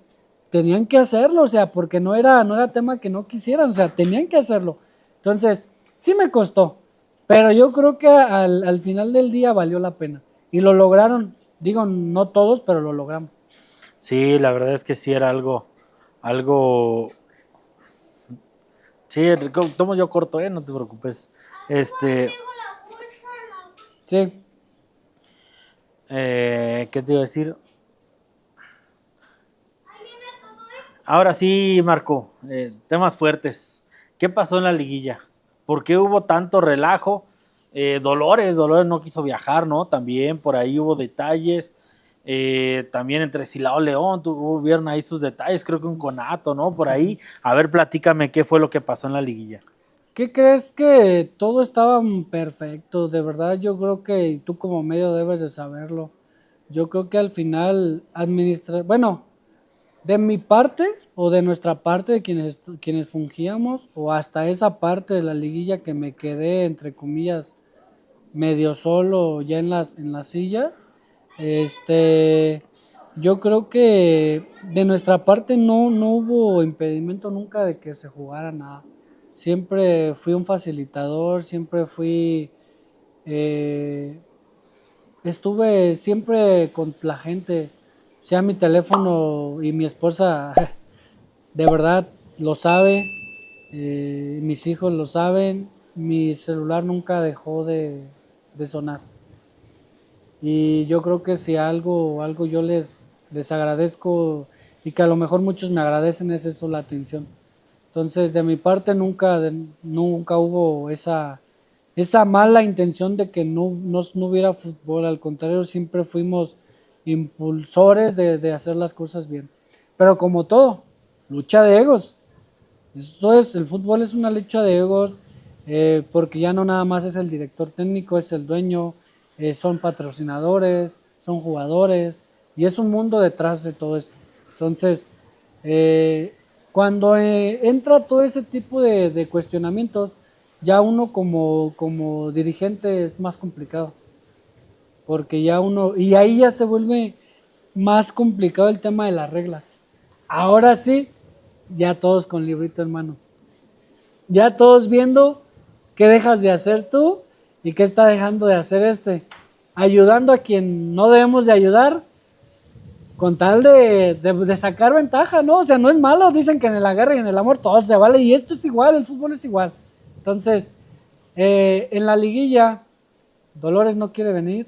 tenían que hacerlo, o sea, porque no era tema que no quisieran, o sea, tenían que hacerlo. Entonces, sí me costó, pero yo creo que al final del día valió la pena. Y lo lograron, digo, no todos, pero lo logramos. Sí, la verdad es que sí era algo, sí, tomo yo corto, no te preocupes. Sí. ¿Qué te iba a decir? Ahora sí, Marco, temas fuertes. ¿Qué pasó en la liguilla? ¿Por qué hubo tanto relajo? Dolores no quiso viajar, ¿no? También por ahí hubo detalles. También entre Silao León tuvieron ahí sus detalles, creo que un conato, ¿no? Por ahí. A ver, platícame qué fue lo que pasó en la liguilla. ¿Qué crees? Que todo estaba perfecto, de verdad yo creo que tú como medio debes de saberlo. Yo creo que al final bueno, de mi parte o de nuestra parte, de quienes fungíamos, o hasta esa parte de la liguilla que me quedé, entre comillas, medio solo ya en las sillas, yo creo que de nuestra parte no hubo impedimento nunca de que se jugara nada. Siempre fui un facilitador, siempre estuve siempre con la gente, sea mi teléfono y mi esposa de verdad lo sabe, mis hijos lo saben, mi celular nunca dejó de sonar. Y yo creo que si algo yo les agradezco y que a lo mejor muchos me agradecen es eso, la atención. Entonces, de mi parte nunca hubo esa mala intención de que no hubiera fútbol, al contrario, siempre fuimos impulsores de hacer las cosas bien. Pero como todo, lucha de egos. El fútbol es una lucha de egos, porque ya no nada más es el director técnico, es el dueño, son patrocinadores, son jugadores, y es un mundo detrás de todo esto. Entonces, cuando entra todo ese tipo de cuestionamientos, ya uno como dirigente es más complicado, porque y ahí ya se vuelve más complicado el tema de las reglas. Ahora sí, ya todos con librito en mano, ya todos viendo qué dejas de hacer tú y qué está dejando de hacer ayudando a quien no debemos de ayudar, con tal de sacar ventaja, ¿no? O sea, no es malo, dicen que en la guerra y en el amor todo se vale, y esto es igual, el fútbol es igual. Entonces, en la liguilla, Dolores no quiere venir,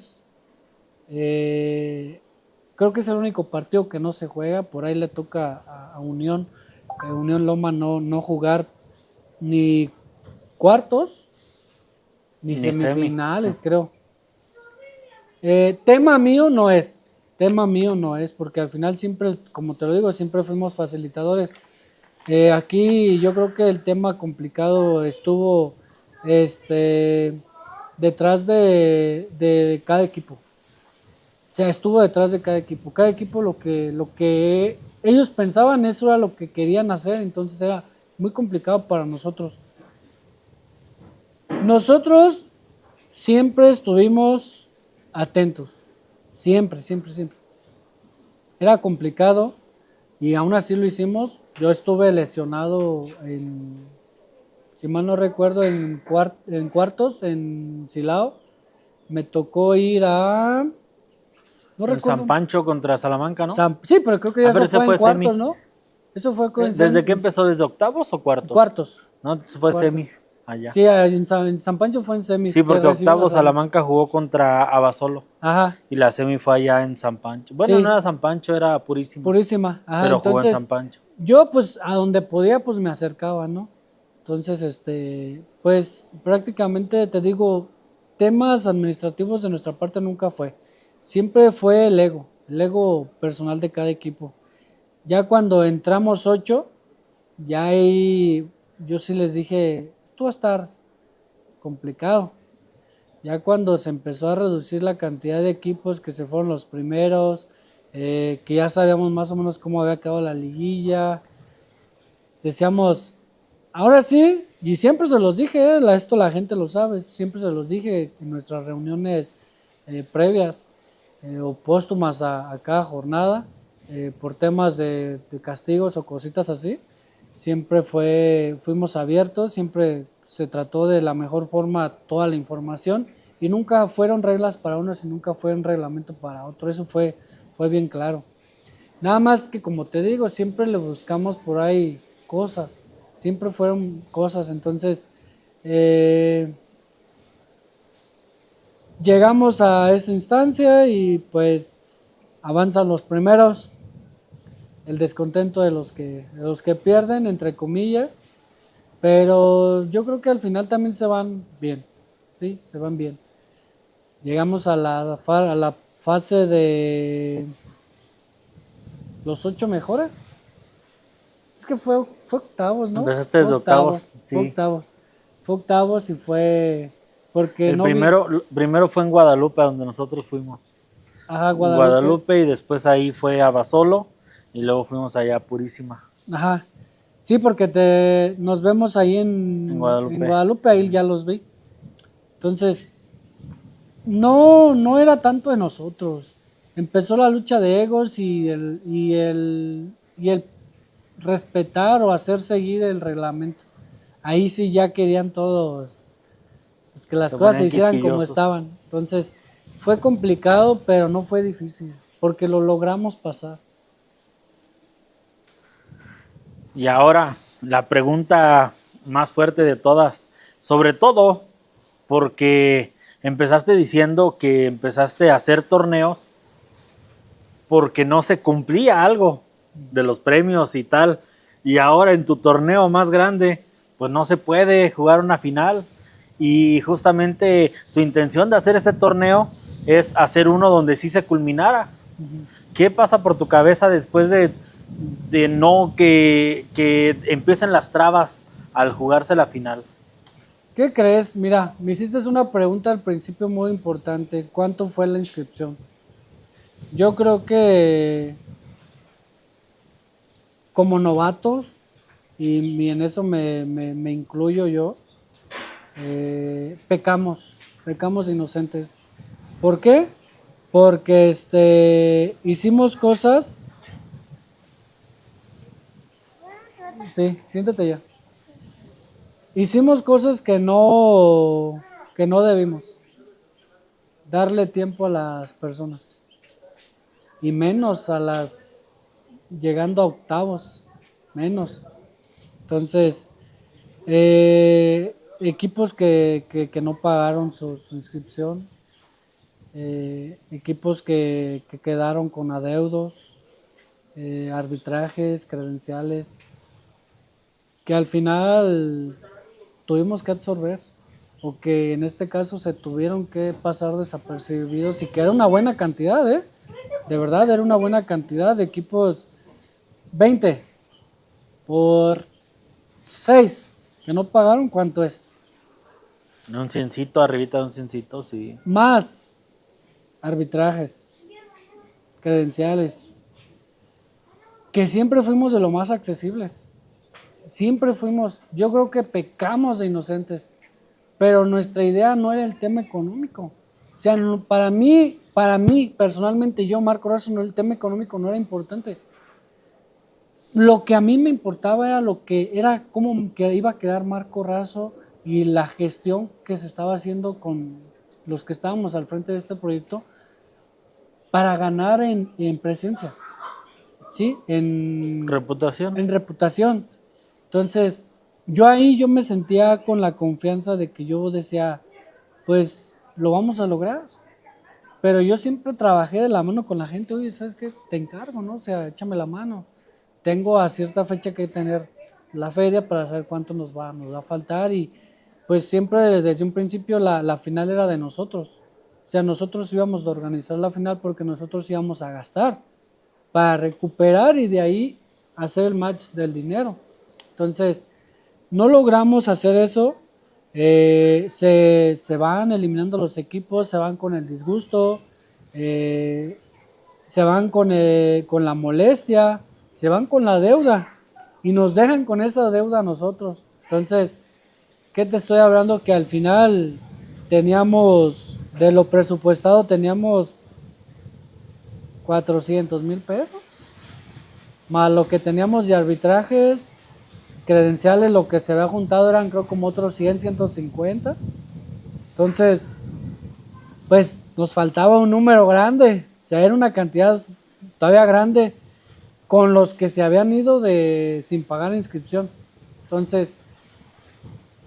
creo que es el único partido que no se juega, por ahí le toca a Unión, Unión Loma no jugar ni cuartos, ni semifinales, creo. Tema mío no es, porque al final siempre, como te lo digo, siempre fuimos facilitadores. Aquí yo creo que el tema complicado estuvo detrás de cada equipo. O sea, estuvo detrás de cada equipo. Cada equipo lo que ellos pensaban, eso era lo que querían hacer, entonces era muy complicado para nosotros. Nosotros siempre estuvimos atentos, siempre. Era complicado y aún así lo hicimos. Yo estuve lesionado si mal no recuerdo, en cuartos, en Silao. Me tocó ir a... No recuerdo. San Pancho contra Salamanca, ¿no? Sí, pero creo que ya eso fue en cuartos, semi. ¿No? Eso fue con ¿Desde qué empezó? ¿Desde octavos o cuartos? Cuartos. No, eso fue semi. Allá. Sí, en San Pancho fue en semi. Sí, porque octavos Salamanca jugó contra Abasolo. Ajá. Y la semi fue allá en San Pancho. Bueno, sí. No era San Pancho, era Purísima. Purísima, ajá. Pero entonces, jugó en San Pancho. Yo, pues, a donde podía, pues me acercaba, ¿no? Entonces, pues, prácticamente te digo, temas administrativos de nuestra parte nunca fue. Siempre fue el ego personal de cada equipo. Ya cuando entramos 8, ya ahí yo sí les dije, esto va a estar complicado. Ya cuando se empezó a reducir la cantidad de equipos que se fueron los primeros, que ya sabíamos más o menos cómo había acabado la liguilla, decíamos, ahora sí, y siempre se los dije, esto la gente lo sabe, siempre se los dije en nuestras reuniones previas o póstumas a cada jornada, por temas de castigos o cositas así, siempre fuimos abiertos, siempre se trató de la mejor forma toda la información y nunca fueron reglas para unos y nunca fue un reglamento para otro, eso fue bien claro. Nada más que, como te digo, siempre le buscamos por ahí cosas, siempre fueron cosas, entonces llegamos a esa instancia y pues avanzan los primeros, el descontento de los que pierden, entre comillas, pero yo creo que al final también se van bien, sí, se van bien. Llegamos a la fase de los 8 mejores. Es que fue octavos, ¿no? Empezaste Fue desde octavos, fue sí. octavos. Fue octavos y fue porque El no vi. primero fue en Guadalupe, a donde nosotros fuimos. Ajá, En Guadalupe. Guadalupe y después ahí fue a Basolo y luego fuimos allá a Purísima. Ajá. Sí, porque nos vemos ahí En Guadalupe. en Guadalupe, ahí ya los vi. Entonces, no era tanto de nosotros. Empezó la lucha de egos y el respetar o hacer seguir el reglamento. Ahí sí ya querían todos pues, que las Se cosas se ponían hicieran como quisquillosos. estaban. Entonces, fue complicado, pero no fue difícil, porque lo logramos pasar. Y ahora, la pregunta más fuerte de todas, sobre todo porque empezaste diciendo que empezaste a hacer torneos porque no se cumplía algo de los premios y tal, y ahora en tu torneo más grande, pues no se puede jugar una final, y justamente tu intención de hacer este torneo es hacer uno donde sí se culminara. ¿Qué pasa por tu cabeza después de no que empiecen las trabas al jugarse la final? ¿Qué crees? Mira, me hiciste una pregunta al principio muy importante. ¿Cuánto fue la inscripción? Yo creo que como novato, y en eso me incluyo yo, pecamos inocentes. ¿Por qué? Porque hicimos cosas. Sí, siéntate ya. Hicimos cosas que no debimos. Darle tiempo a las personas. Y menos a las llegando a octavos. Menos. Entonces, equipos que no pagaron su inscripción. Equipos que quedaron con adeudos. Arbitrajes, credenciales. Que al final tuvimos que absorber, o que en este caso se tuvieron que pasar desapercibidos, y que era una buena cantidad, de verdad era una buena cantidad de equipos. 20 por 6 que no pagaron, ¿cuánto es? Un ciencito, arribita de un ciencito, sí. Más arbitrajes, credenciales, que siempre fuimos de lo más accesibles. Siempre fuimos, yo creo que pecamos de inocentes, pero nuestra idea no era el tema económico. O sea, para mí personalmente, yo, Marco Razo, el tema económico no era importante. Lo que a mí me importaba era cómo que iba a quedar Marco Razo y la gestión que se estaba haciendo con los que estábamos al frente de este proyecto para ganar en presencia, ¿sí? En reputación. Entonces, yo me sentía con la confianza de que yo decía, pues lo vamos a lograr. Pero yo siempre trabajé de la mano con la gente. Oye, ¿sabes qué? Te encargo, ¿no? O sea, échame la mano. Tengo a cierta fecha que tener la feria para saber cuánto nos va a faltar. Y pues siempre desde un principio la final era de nosotros. O sea, nosotros íbamos a organizar la final porque nosotros íbamos a gastar para recuperar y de ahí hacer el match del dinero. Entonces, no logramos hacer eso. Se van eliminando los equipos, se van con el disgusto, se van con la molestia, se van con la deuda y nos dejan con esa deuda a nosotros. Entonces, ¿qué te estoy hablando? Que al final teníamos, de lo presupuestado, teníamos 400,000 pesos, más lo que teníamos de arbitrajes, credenciales, lo que se había juntado eran creo como otros 100, 150. Entonces, pues nos faltaba un número grande, o sea, era una cantidad todavía grande con los que se habían ido sin pagar inscripción. Entonces,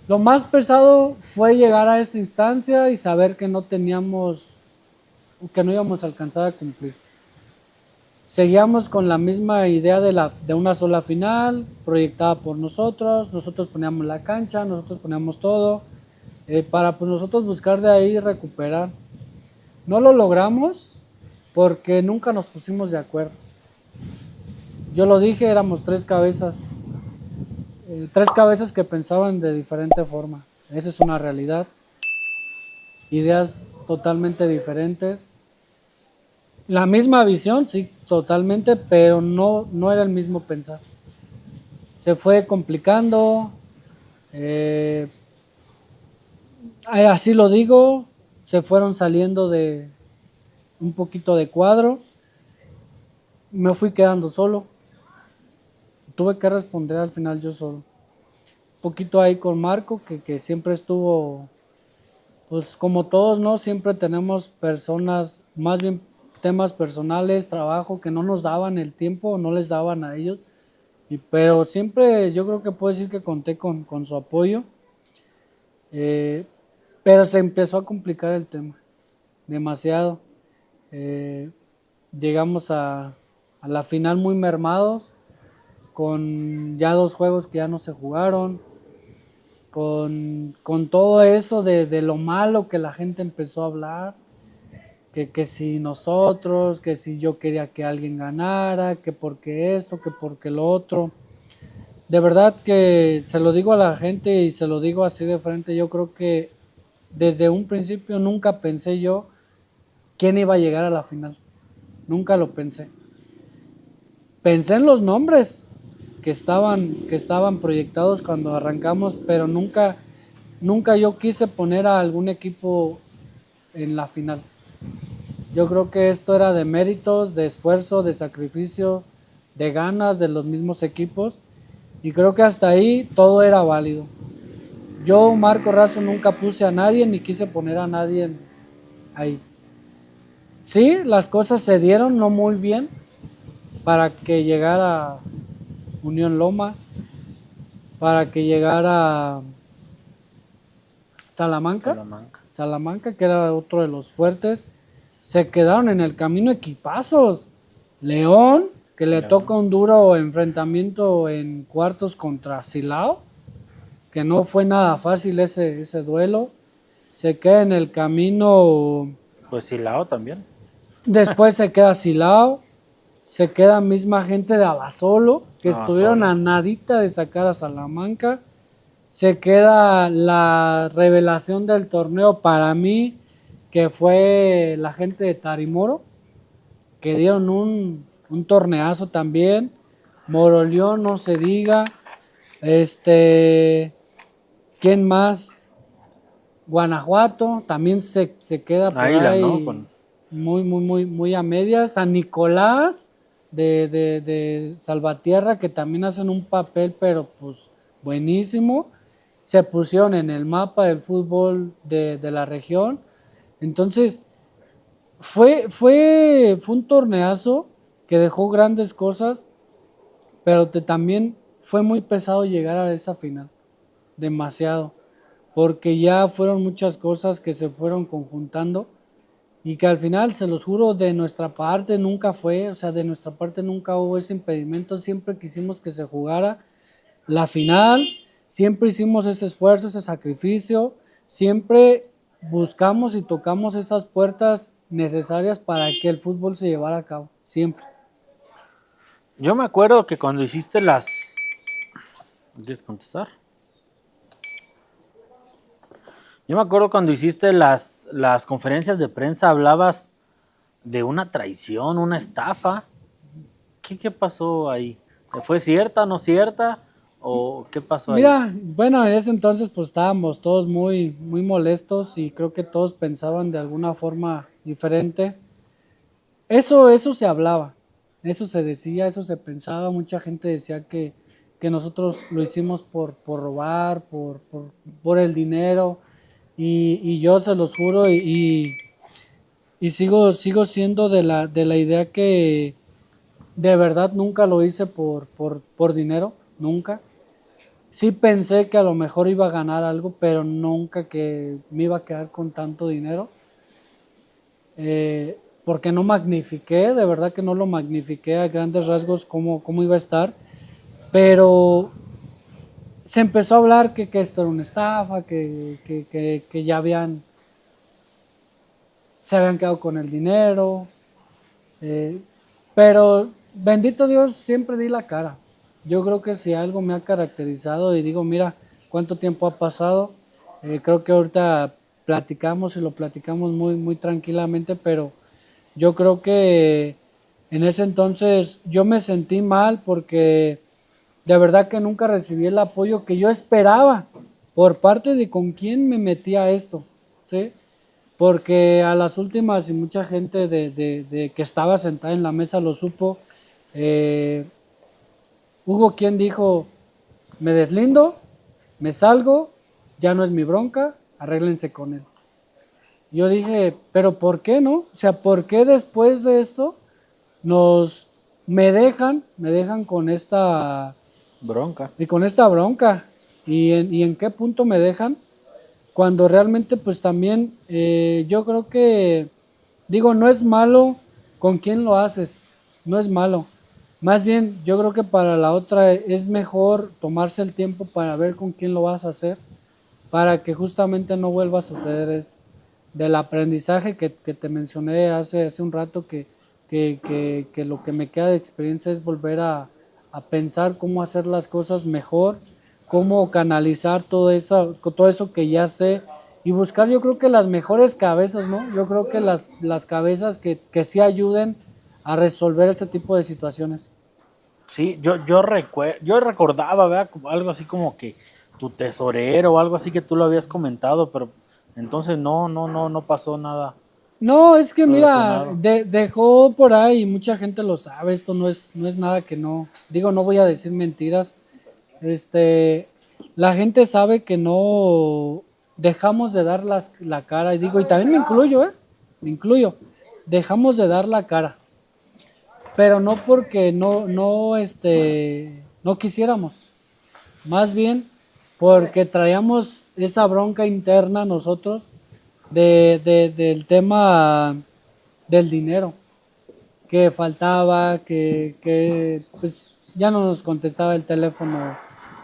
lo más pesado fue llegar a esa instancia y saber que no íbamos a alcanzar a cumplir. seguíamos con la misma idea de una sola final, proyectada por nosotros poníamos la cancha, nosotros poníamos todo, para pues nosotros buscar de ahí recuperar. No lo logramos porque nunca nos pusimos de acuerdo. Yo lo dije, éramos tres cabezas que pensaban de diferente forma. Esa es una realidad. Ideas totalmente diferentes. La misma visión, sí, totalmente, pero no era el mismo pensar. Se fue complicando, así lo digo, se fueron saliendo de un poquito de cuadro, me fui quedando solo, tuve que responder al final yo solo. Un poquito ahí con Marco, que siempre estuvo, pues como todos, ¿no? Siempre tenemos personas, más bien temas personales, trabajo, que no nos daban el tiempo, no les daban a ellos, pero siempre yo creo que puedo decir que conté con su apoyo, pero se empezó a complicar el tema, demasiado. Llegamos a la final muy mermados, con ya 2 juegos que ya no se jugaron, con todo eso de lo malo que la gente empezó a hablar, que si nosotros, que si yo quería que alguien ganara, que porque esto, que porque lo otro. De verdad que se lo digo a la gente y se lo digo así de frente, yo creo que desde un principio nunca pensé yo quién iba a llegar a la final, nunca lo pensé. Pensé en los nombres que estaban proyectados cuando arrancamos, pero nunca yo quise poner a algún equipo en la final. Yo creo que esto era de méritos, de esfuerzo, de sacrificio, de ganas de los mismos equipos, y creo que hasta ahí todo era válido. Yo, Marco Razo, nunca puse a nadie ni quise poner a nadie ahí. Sí, las cosas se dieron no muy bien para que llegara Unión Loma, para que llegara Salamanca, que era otro de los fuertes. Se quedaron en el camino equipazos. León, que le toca un duro enfrentamiento en cuartos contra Silao, que no fue nada fácil ese duelo. Se queda en el camino. Pues Silao también. Después se queda Silao, se queda misma gente de Abasolo, que estuvieron a nadita de sacar a Salamanca. Se queda la revelación del torneo para mí, que fue la gente de Tarimoro, que dieron un torneazo también. Moroleón, no se diga. ¿Quién más? Guanajuato también se queda por ahí, ¿no? Muy a medias. San Nicolás de Salvatierra, que también hacen un papel, pero pues buenísimo. Se pusieron en el mapa del fútbol de la región. Entonces, fue un torneazo que dejó grandes cosas, pero también fue muy pesado llegar a esa final. Demasiado. Porque ya fueron muchas cosas que se fueron conjuntando y que al final, se los juro, de nuestra parte nunca fue, o sea, de nuestra parte nunca hubo ese impedimento. Siempre quisimos que se jugara la final, siempre hicimos ese esfuerzo, ese sacrificio, siempre buscamos y tocamos esas puertas necesarias para que el fútbol se llevara a cabo, siempre. Yo me acuerdo que cuando hiciste las... ¿Quieres contestar? Yo me acuerdo cuando hiciste las conferencias de prensa, hablabas de una traición, una estafa. ¿Qué pasó ahí? ¿Fue cierta, no cierta? ¿O qué pasó ahí? Mira, bueno, en ese entonces pues estábamos todos muy molestos y creo que todos pensaban de alguna forma diferente. Eso se hablaba, eso se decía, eso se pensaba. Mucha gente decía que nosotros lo hicimos por robar, por el dinero, y yo se los juro y sigo siendo de la idea que de verdad nunca lo hice por dinero, nunca. Sí pensé que a lo mejor iba a ganar algo, pero nunca que me iba a quedar con tanto dinero. porque no magnifiqué, de verdad que no lo magnifiqué a grandes rasgos cómo iba a estar, pero se empezó a hablar que esto era una estafa, que ya se habían quedado con el dinero, pero bendito Dios, siempre di la cara. Yo creo que si algo me ha caracterizado y digo, mira, cuánto tiempo ha pasado, creo que ahorita platicamos y lo platicamos muy tranquilamente, pero yo creo que en ese entonces yo me sentí mal porque de verdad que nunca recibí el apoyo que yo esperaba por parte de con quién me metía a esto, ¿sí? Porque a las últimas y mucha gente de que estaba sentada en la mesa lo supo, hubo quien dijo, me deslindo, me salgo, ya no es mi bronca, arréglense con él. Yo dije, pero ¿por qué no? O sea, ¿por qué después de esto nos me dejan con esta Bronca. y con esta bronca? ¿Y en qué punto me dejan? Cuando realmente pues también yo creo que, digo, no es malo con quién lo haces, no es malo. Más bien, yo creo que para la otra es mejor tomarse el tiempo para ver con quién lo vas a hacer, para que justamente no vuelva a suceder esto. Del aprendizaje que te mencioné hace un rato, que lo que me queda de experiencia es volver a pensar cómo hacer las cosas mejor, cómo canalizar todo eso que ya sé y buscar yo creo que las mejores cabezas, ¿no? Yo creo que las cabezas que sí ayuden a resolver este tipo de situaciones. Sí, yo recordaba, ¿verdad? Como algo así como que tu tesorero o algo así que tú lo habías comentado, pero entonces no pasó nada No, es que mira, relacionado. dejó por ahí, mucha gente lo sabe, esto no es nada que no, digo, no voy a decir mentiras, la gente sabe que no dejamos de dar la cara, y digo, y también me incluyo, dejamos de dar la cara, pero no porque no quisiéramos, más bien porque traíamos esa bronca interna nosotros del tema del dinero, que faltaba, que pues ya no nos contestaba el teléfono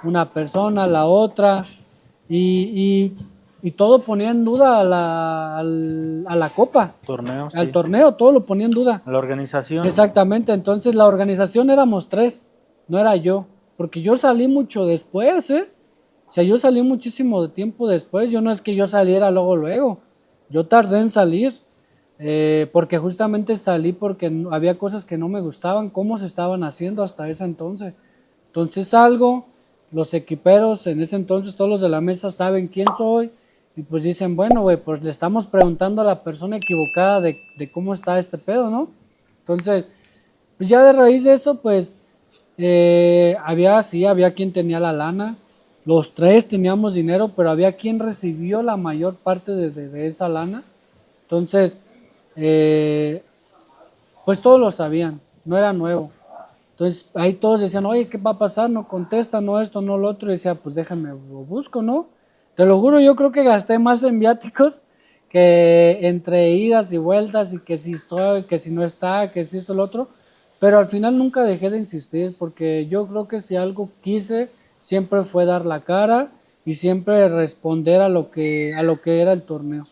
una persona, la otra, y, y todo ponía en duda a la copa, Torneo, al sí. torneo, todo lo ponía en duda. La organización. Exactamente, entonces la organización éramos tres, no era yo, porque yo salí mucho después, ¿eh? O sea, yo salí muchísimo de tiempo después, yo no es que yo saliera luego, yo tardé en salir, porque justamente salí porque había cosas que no me gustaban, cómo se estaban haciendo hasta ese entonces. Entonces salgo, los equiperos en ese entonces, todos los de la mesa saben quién soy, y pues dicen, bueno, güey, pues le estamos preguntando a la persona equivocada de cómo está este pedo, ¿no? Entonces, pues ya de raíz de eso, pues había quien tenía la lana, los tres teníamos dinero, pero había quien recibió la mayor parte de esa lana. Entonces, pues todos lo sabían, no era nuevo. Entonces ahí todos decían, oye, ¿qué va a pasar? No contesta, no esto, no lo otro. Y decía, pues déjame, lo busco, ¿no? Te lo juro, yo creo que gasté más en viáticos que entre idas y vueltas y que si estoy, que si no está, que si esto, lo otro. Pero al final nunca dejé de insistir porque yo creo que si algo quise, siempre fue dar la cara y siempre responder a lo que era el torneo.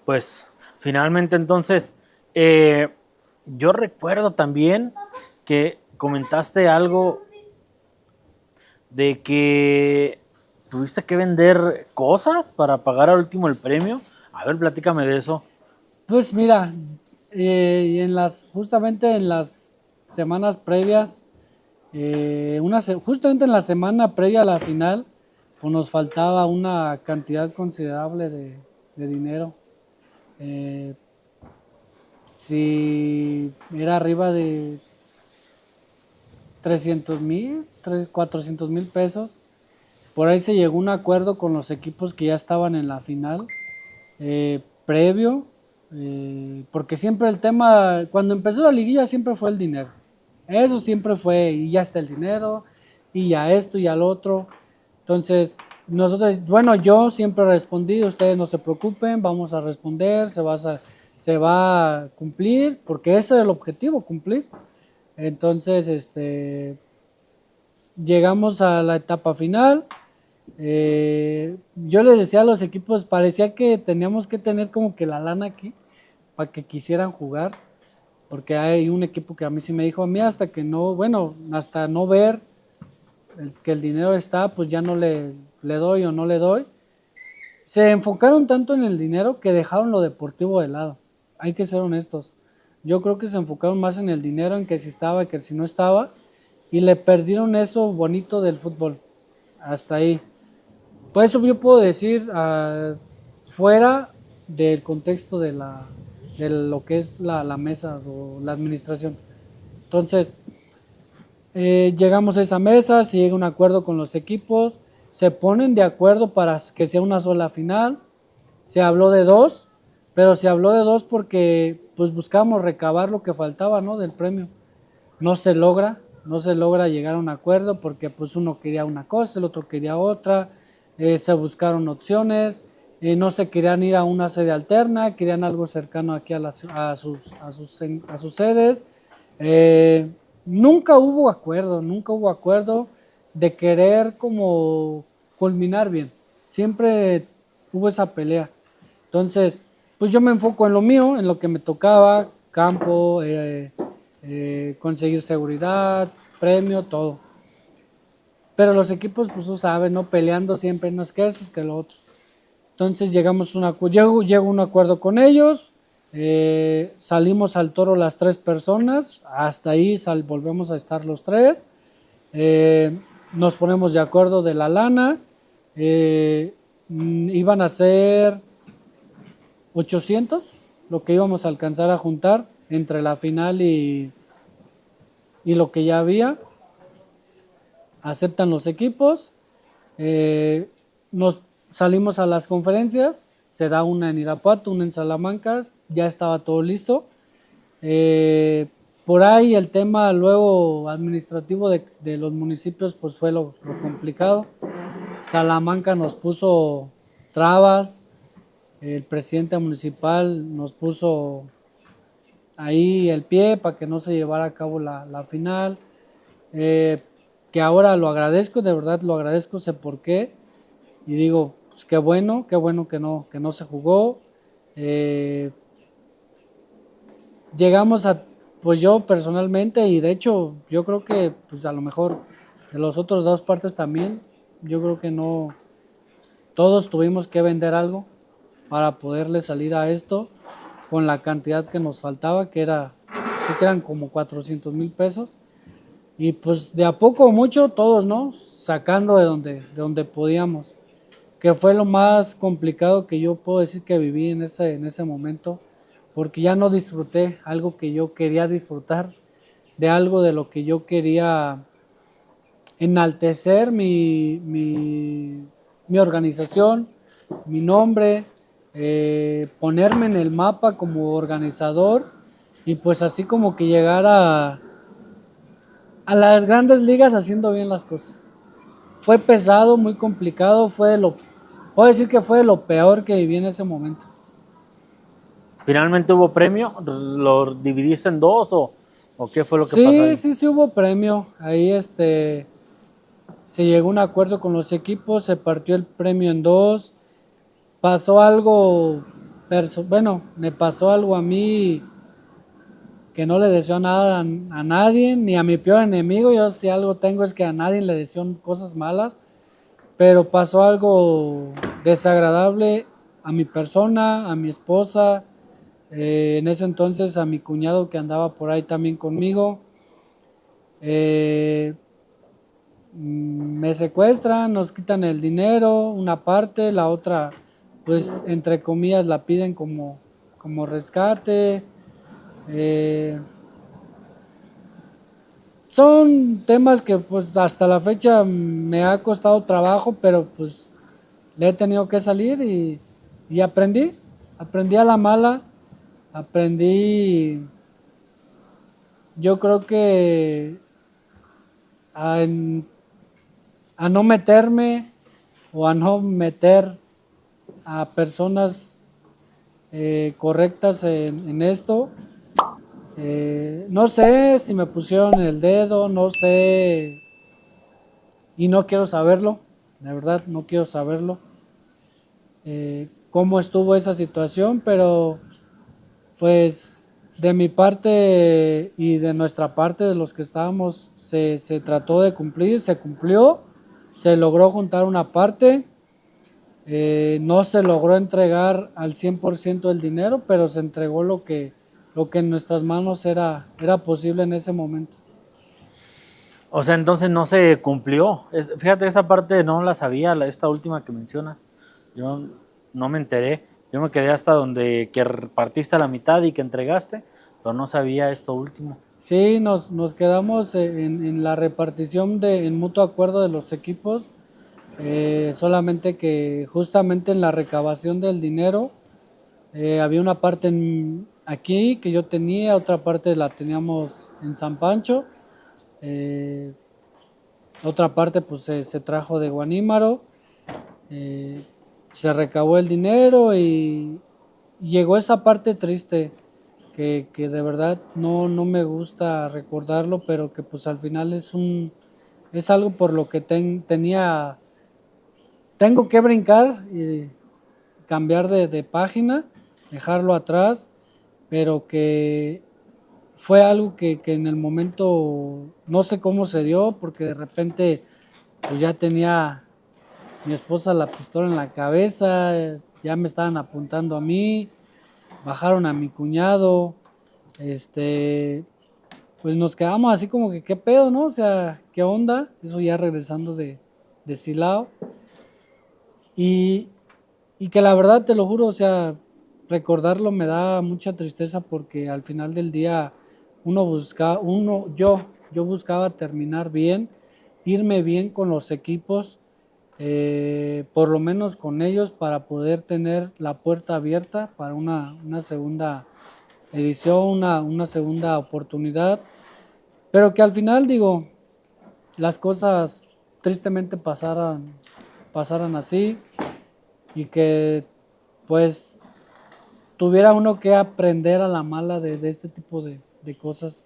Pues finalmente entonces, yo recuerdo también que comentaste algo de que tuviste que vender cosas para pagar al último el premio. A ver, platícame de eso. Pues mira, y justamente en las semanas previas, justamente en la semana previa a la final, pues nos faltaba una cantidad considerable de dinero. Eh, si era arriba de 300,000, 400,000 pesos, por ahí se llegó a un acuerdo con los equipos que ya estaban en la final, previo, porque siempre el tema, cuando empezó la liguilla siempre fue el dinero, eso siempre fue, y ya está el dinero, y ya esto, y ya lo otro, entonces nosotros, bueno, yo siempre respondí, ustedes no se preocupen, vamos a responder, se va a cumplir, porque ese es el objetivo, cumplir. Entonces, llegamos a la etapa final. Yo les decía a los equipos, parecía que teníamos que tener como que la lana aquí para que quisieran jugar, porque hay un equipo que a mí sí me dijo, a mí hasta que no, bueno, hasta no ver que el dinero está, pues ya no le doy o no le doy. Se enfocaron tanto en el dinero que dejaron lo deportivo de lado. Hay que ser honestos. Yo creo que se enfocaron más en el dinero, en que si estaba, que si no estaba, y le perdieron eso bonito del fútbol. Hasta ahí. Por eso yo puedo decir, fuera del contexto de lo que es la mesa o la administración. Entonces, llegamos a esa mesa, se llega a un acuerdo con los equipos, se ponen de acuerdo para que sea una sola final. Se habló de dos, pero se habló de dos porque pues buscábamos recabar lo que faltaba, ¿no? Del premio. No se logra, no se logra llegar a un acuerdo porque pues uno quería una cosa, el otro quería otra, se buscaron opciones, no se querían ir a una sede alterna, querían algo cercano aquí a sus sedes. Nunca hubo acuerdo de querer como culminar bien. Siempre hubo esa pelea. Entonces, pues yo me enfoco en lo mío, en lo que me tocaba, campo, conseguir seguridad, premio, todo. Pero los equipos, pues tú sabes, ¿no? Peleando siempre, no es que esto, es que lo otro. Entonces llego a un acuerdo con ellos, salimos al toro las 3 personas, hasta ahí volvemos a estar los 3, nos ponemos de acuerdo de la lana, iban a ser 800 lo que íbamos a alcanzar a juntar entre la final y lo que ya había. Aceptan los equipos, nos salimos a las conferencias, se da una en Irapuato, una en Salamanca, ya estaba todo listo. Por ahí el tema luego administrativo de los municipios pues fue lo complicado. Salamanca nos puso trabas, el presidente municipal nos puso ahí el pie para que no se llevara a cabo la final, que ahora lo agradezco, de verdad lo agradezco, sé por qué, y digo, pues qué bueno que no se jugó. Llegamos a, pues yo personalmente, y de hecho yo creo que pues a lo mejor de los otros dos partes también, yo creo que no, todos tuvimos que vender algo para poderle salir a esto con la cantidad que nos faltaba, que era, sí que eran como 400,000 pesos, y pues de a poco o mucho todos, ¿no? Sacando de donde podíamos, que fue lo más complicado que yo puedo decir que viví en ese momento, porque ya no disfruté algo que yo quería disfrutar, de algo de lo que yo quería enaltecer mi organización, mi nombre, ponerme en el mapa como organizador y pues así como que llegar a las grandes ligas haciendo bien las cosas. Fue pesado, muy complicado, puedo decir que fue lo peor que viví en ese momento. ¿Finalmente hubo premio? ¿Lo dividiste en dos o qué fue lo que pasó ahí? Sí hubo premio. Ahí se llegó a un acuerdo con los equipos, se partió el premio en dos. Pasó algo, bueno, me pasó algo a mí que no le deseo nada a nadie, ni a mi peor enemigo. Yo si algo tengo es que a nadie le deseo cosas malas, pero pasó algo desagradable a mi persona, a mi esposa, en ese entonces a mi cuñado que andaba por ahí también conmigo. Me secuestran, nos quitan el dinero, una parte, la otra, pues entre comillas, la piden como rescate. Son temas que pues hasta la fecha me ha costado trabajo, pero pues le he tenido que salir y aprendí a la mala, aprendí, yo creo que a no meterme o a no meter a personas correctas en esto. No sé si me pusieron el dedo, no sé, y no quiero saberlo, de verdad no quiero saberlo, cómo estuvo esa situación, pero pues de mi parte y de nuestra parte, de los que estábamos, se trató de cumplir, se cumplió, se logró juntar una parte. No se logró entregar al 100% el dinero, pero se entregó lo que en nuestras manos era posible en ese momento. O sea, entonces no se cumplió. Fíjate, esa parte no la sabía, esta última que mencionas. Yo no me enteré. Yo me quedé hasta donde que partiste a la mitad y que entregaste, pero no sabía esto último. Sí, nos quedamos en la repartición en mutuo acuerdo de los equipos, solamente que justamente en la recabación del dinero había una parte aquí que yo tenía, otra parte la teníamos en San Pancho. Otra parte pues se trajo de Guanímaro, se recabó el dinero y llegó esa parte triste que de verdad no me gusta recordarlo, pero que pues al final es algo por lo que tengo que brincar y cambiar de página, dejarlo atrás, pero que fue algo que en el momento no sé cómo se dio, porque de repente pues ya tenía mi esposa la pistola en la cabeza, ya me estaban apuntando a mí, bajaron a mi cuñado, pues nos quedamos así como que qué pedo, ¿no? O sea, ¿qué onda? Eso ya regresando de Silao. Y, y que la verdad, te lo juro, o sea, recordarlo me da mucha tristeza porque al final del día yo buscaba terminar bien, irme bien con los equipos, por lo menos con ellos, para poder tener la puerta abierta para una segunda edición, una segunda oportunidad, pero que al final, digo, las cosas tristemente pasaran así y que pues tuviera uno que aprender a la mala de este tipo de cosas.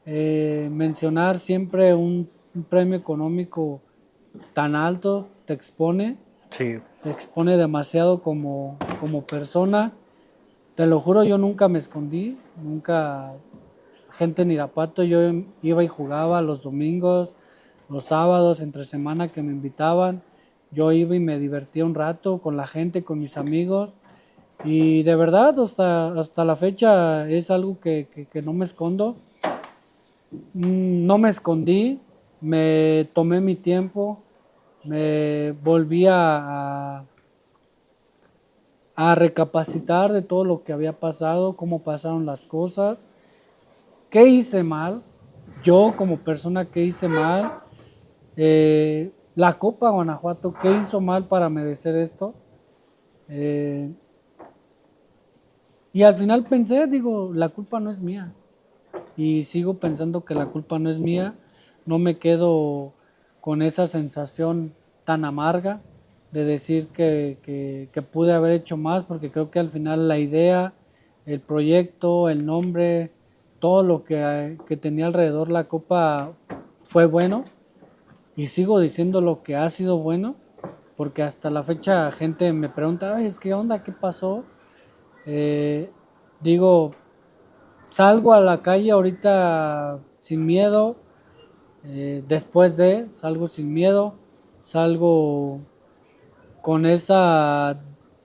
Mencionar siempre un premio económico tan alto Sí. te expone demasiado como persona. Te lo juro, yo nunca me escondí, nunca, gente en Irapuato, yo iba y jugaba los domingos, los sábados, entre semana que me invitaban, yo iba y me divertía un rato con la gente, con mis amigos, y de verdad hasta la fecha es algo que no me escondo. No me escondí, me tomé mi tiempo, me volví a recapacitar de todo lo que había pasado, cómo pasaron las cosas, qué hice mal, yo como persona qué hice mal, la Copa Guanajuato qué hizo mal para merecer esto. Eh, y al final pensé, digo, la culpa no es mía. Y sigo pensando que la culpa no es mía. No me quedo con esa sensación tan amarga de decir que pude haber hecho más, porque creo que al final la idea, el proyecto, el nombre, todo lo que tenía alrededor la Copa fue bueno. Y sigo diciendo lo que ha sido bueno, porque hasta la fecha gente me pregunta, ay, es que onda, ¿qué pasó? Eh, digo, salgo a la calle ahorita sin miedo, salgo sin miedo, salgo con esa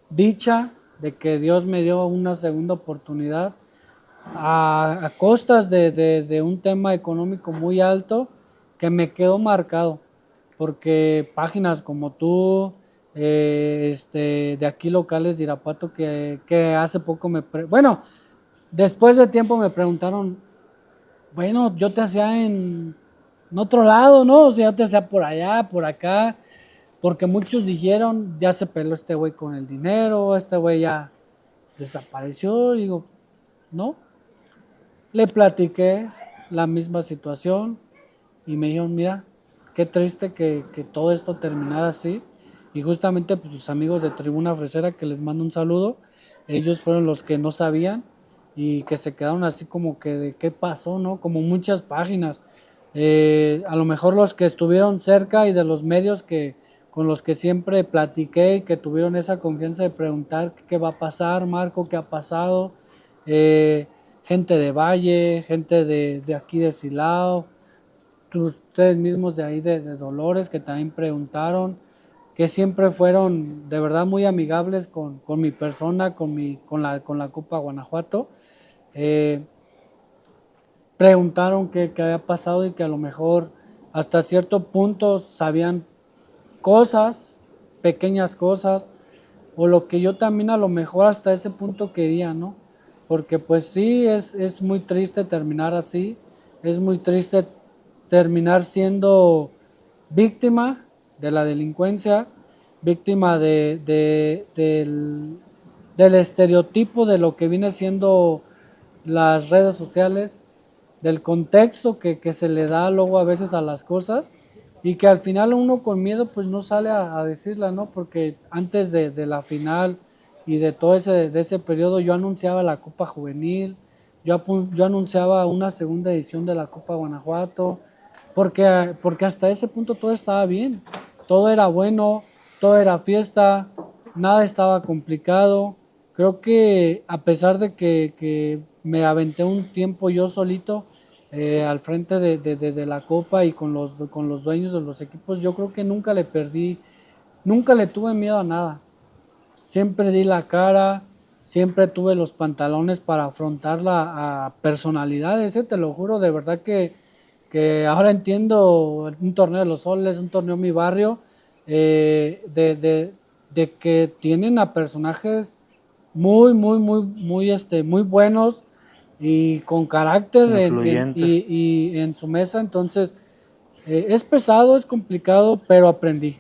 dicha de que Dios me dio una segunda oportunidad a costas de un tema económico muy alto que me quedó marcado, porque páginas como tú, de aquí locales de Irapuato, que hace poco bueno, después de tiempo me preguntaron, bueno, yo te hacía en otro lado, ¿no? O sea, yo te hacía por allá, por acá, porque muchos dijeron, ya se peló este güey con el dinero, este güey ya desapareció, y digo, no, le platiqué la misma situación y me dijeron, mira, qué triste que todo esto terminara así, y justamente pues los amigos de Tribuna Fresera, que les mando un saludo, ellos fueron los que no sabían y que se quedaron así como que de qué pasó, ¿no? Como muchas páginas. A lo mejor los que estuvieron cerca y de los medios que con los que siempre platiqué y que tuvieron esa confianza de preguntar qué va a pasar, Marco, qué ha pasado, gente de Valle, gente de aquí de Silao, ustedes mismos de ahí de Dolores que también preguntaron, que siempre fueron de verdad muy amigables con mi persona, con la Copa Guanajuato. Preguntaron qué había pasado y que a lo mejor hasta cierto punto sabían cosas, pequeñas cosas, o lo que yo también a lo mejor hasta ese punto quería, ¿no? Porque pues sí, es muy triste terminar así, es muy triste terminar siendo víctima de la delincuencia, víctima del estereotipo de lo que viene siendo las redes sociales, del contexto que se le da luego a veces a las cosas y que al final uno con miedo pues no sale a decirla, ¿no? Porque antes de la final y de todo ese periodo yo anunciaba la Copa Juvenil, yo anunciaba una segunda edición de la Copa Guanajuato, porque hasta ese punto todo estaba bien, todo era bueno, todo era fiesta, nada estaba complicado. Creo que a pesar de que me aventé un tiempo yo solito al frente de la Copa y con los dueños de los equipos, yo creo que nunca le tuve miedo a nada. Siempre di la cara, siempre tuve los pantalones para afrontarla a personalidades, te lo juro, de verdad que ahora entiendo un torneo de los soles, un torneo mi barrio, de que tienen a personajes muy buenos y con carácter Influyentes. y en su mesa. Entonces, es pesado, es complicado, pero aprendí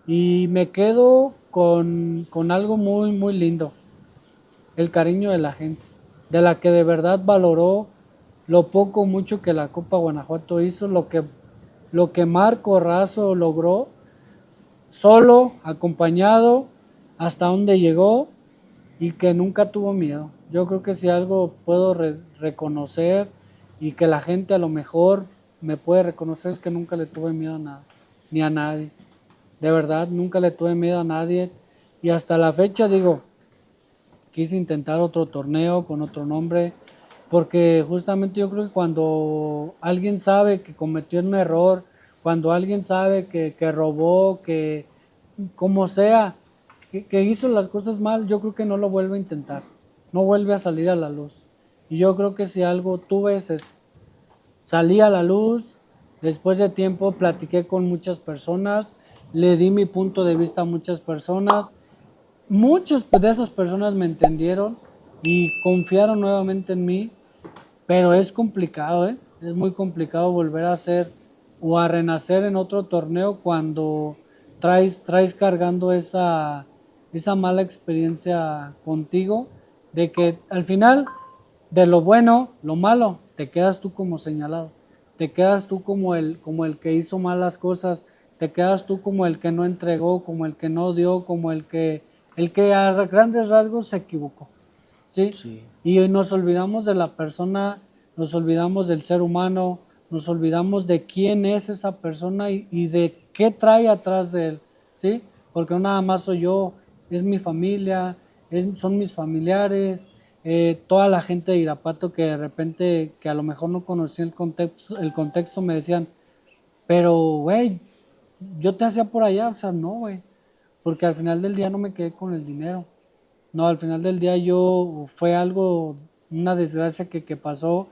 y me quedo con algo muy lindo, el cariño de la gente, de la que de verdad valoró lo poco o mucho que la Copa Guanajuato hizo, lo que Marco Razo logró, solo, acompañado, hasta donde llegó y que nunca tuvo miedo. Yo creo que si algo puedo reconocer y que la gente a lo mejor me puede reconocer es que nunca le tuve miedo a nada, ni a nadie. De verdad, nunca le tuve miedo a nadie y hasta la fecha digo, quise intentar otro torneo con otro nombre, porque justamente yo creo que cuando alguien sabe que cometió un error, cuando alguien sabe que robó, que como sea, que hizo las cosas mal, yo creo que no lo vuelve a intentar, no vuelve a salir a la luz. Y yo creo que si algo tuve es eso, salí a la luz, después de tiempo platiqué con muchas personas, le di mi punto de vista a muchas personas, muchas de esas personas me entendieron y confiaron nuevamente en mí, pero es complicado, es muy complicado volver a hacer o a renacer en otro torneo cuando traes cargando esa mala experiencia contigo, de que al final de lo bueno, lo malo, te quedas tú como señalado, te quedas tú como el que hizo malas cosas, te quedas tú como el que no entregó, como el que no dio, como el que a grandes rasgos se equivocó, ¿sí? Sí. Y nos olvidamos de la persona, nos olvidamos del ser humano, nos olvidamos de quién es esa persona y de qué trae atrás de él, ¿sí? Porque no nada más soy yo, es mi familia, son mis familiares, toda la gente de Irapuato que de repente, que a lo mejor no conocía el contexto me decían, pero güey, yo te hacía por allá, o sea, no, güey, porque al final del día no me quedé con el dinero. No, al final del día fue algo, una desgracia que pasó,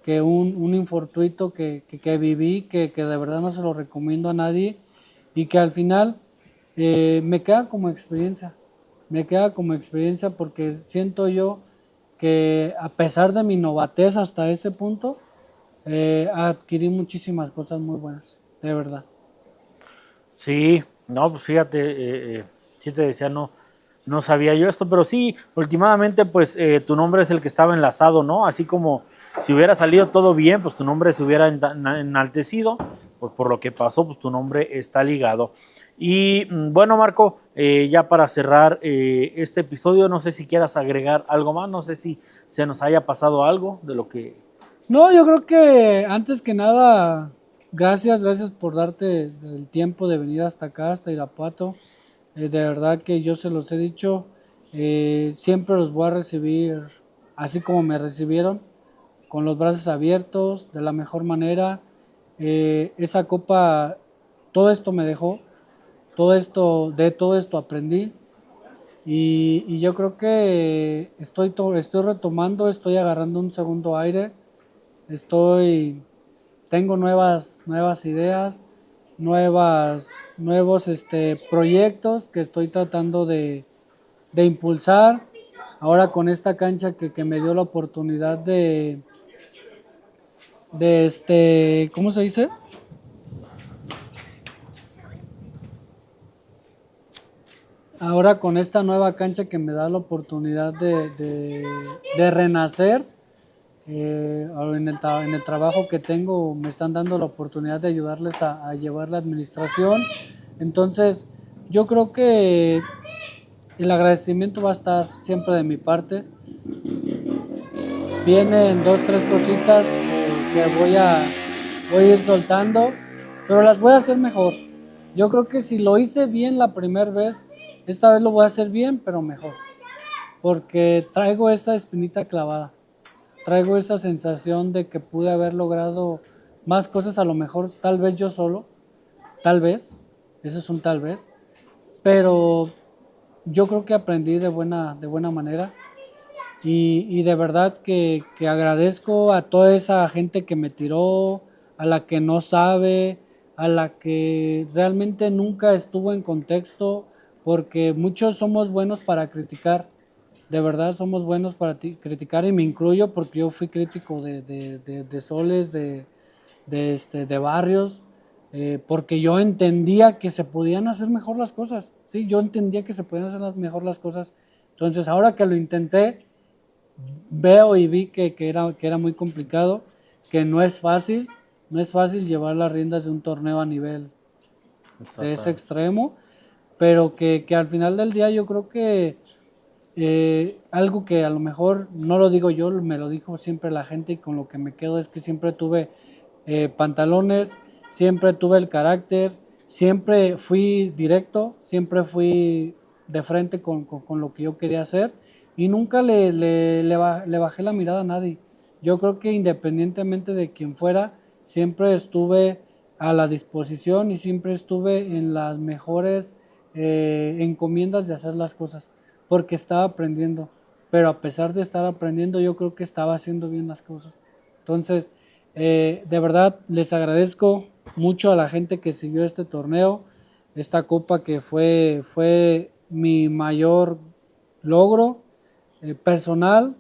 que un infortuito que viví, que de verdad no se lo recomiendo a nadie y que al final me queda como experiencia porque siento yo que a pesar de mi novatez hasta ese punto, adquirí muchísimas cosas muy buenas, de verdad. Sí, no, pues fíjate, sí te decía, no sabía yo esto, pero sí, últimamente pues tu nombre es el que estaba enlazado, ¿no? Así como si hubiera salido todo bien, pues tu nombre se hubiera enaltecido, pues por lo que pasó, pues tu nombre está ligado. Y bueno, Marco, ya para cerrar este episodio, no sé si quieras agregar algo más, no sé si se nos haya pasado algo de lo que... No, yo creo que antes que nada, gracias por darte el tiempo de venir hasta acá, hasta Irapuato. De verdad que yo se los he dicho, siempre los voy a recibir así como me recibieron, con los brazos abiertos, de la mejor manera. Esa copa, todo esto me dejó, de todo esto aprendí. Y yo creo que estoy retomando, estoy agarrando un segundo aire, estoy, tengo nuevas ideas, nuevos proyectos que estoy tratando de impulsar. Ahora con esta cancha que me dio la oportunidad ¿cómo se dice? Ahora con esta nueva cancha que me da la oportunidad de renacer, en el trabajo que tengo me están dando la oportunidad de ayudarles a llevar la administración. Entonces, yo creo que el agradecimiento va a estar siempre de mi parte. Vienen dos, tres cositas que voy a ir soltando, pero las voy a hacer mejor. Yo creo que si lo hice bien la primera vez, esta vez lo voy a hacer bien, pero mejor. Porque traigo esa espinita clavada. Traigo esa sensación de que pude haber logrado más cosas, a lo mejor tal vez yo solo, tal vez, eso es un tal vez, pero yo creo que aprendí de buena manera y de verdad que agradezco a toda esa gente que me tiró, a la que no sabe, a la que realmente nunca estuvo en contexto, porque muchos somos buenos para criticar, de verdad somos buenos para criticar y me incluyo porque yo fui crítico de soles, de barrios, porque yo entendía que se podían hacer mejor las cosas, sí, yo entendía que se podían hacer mejor las cosas. Entonces ahora que lo intenté, veo y vi que era muy complicado, que no es fácil llevar las riendas de un torneo a nivel de ese extremo, pero que al final del día yo creo que algo que a lo mejor no lo digo yo, me lo dijo siempre la gente y con lo que me quedo es que siempre tuve pantalones, siempre tuve el carácter, siempre fui directo, siempre fui de frente con lo que yo quería hacer y nunca le bajé la mirada a nadie. Yo creo que independientemente de quién fuera, siempre estuve a la disposición y siempre estuve en las mejores encomiendas de hacer las cosas porque estaba aprendiendo, pero a pesar de estar aprendiendo yo creo que estaba haciendo bien las cosas. Entonces, de verdad les agradezco mucho a la gente que siguió este torneo, esta copa que fue mi mayor logro personal.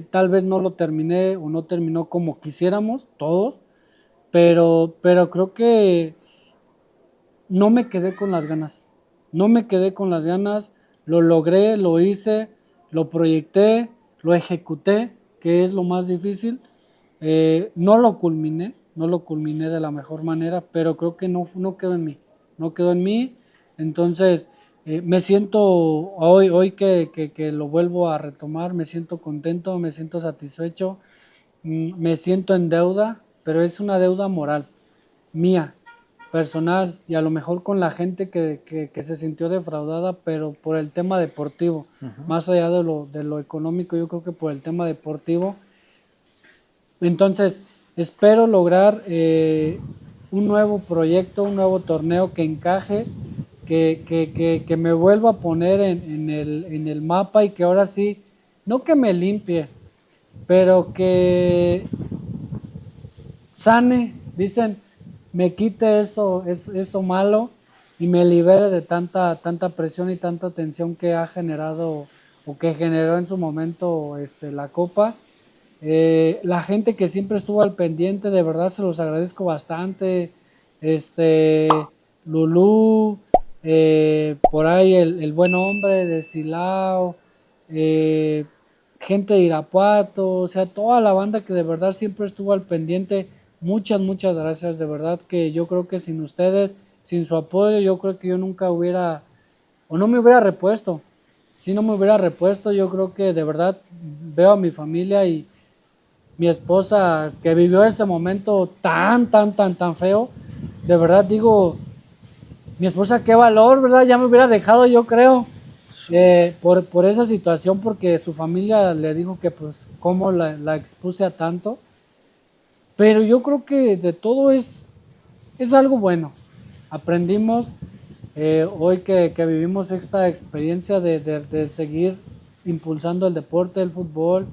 Tal vez no lo terminé o no terminó como quisiéramos todos, pero creo que no me quedé con las ganas, no me quedé con las ganas, lo logré, lo hice, lo proyecté, lo ejecuté, que es lo más difícil. No lo culminé de la mejor manera, pero creo que no quedó en mí, no quedó en mí. Entonces, me siento, hoy que lo vuelvo a retomar, me siento contento, me siento satisfecho, me siento en deuda, pero es una deuda moral, mía, personal, y a lo mejor con la gente que se sintió defraudada, pero por el tema deportivo, más allá de lo económico, yo creo que por el tema deportivo. Entonces, espero lograr un nuevo proyecto, un nuevo torneo que encaje, que me vuelva a poner en el mapa y que ahora sí, no que me limpie, pero que sane, dicen, me quite eso malo y me libere de tanta presión y tanta tensión que ha generado o que generó en su momento la Copa. La gente que siempre estuvo al pendiente, de verdad se los agradezco bastante. Lulú, por ahí el buen hombre de Silao, gente de Irapuato, o sea, toda la banda que de verdad siempre estuvo al pendiente. Muchas gracias, de verdad que yo creo que sin ustedes sin su apoyo yo creo que yo nunca hubiera, o no me hubiera repuesto. Si no me hubiera repuesto, yo creo que de verdad veo a mi familia y mi esposa que vivió ese momento tan feo. De verdad digo, mi esposa qué valor, ¿verdad? Ya me hubiera dejado, yo creo, por esa situación, porque su familia le dijo que pues cómo la expuse a tanto. Pero yo creo que de todo es algo bueno. Aprendimos hoy que vivimos esta experiencia de seguir impulsando el deporte, el fútbol,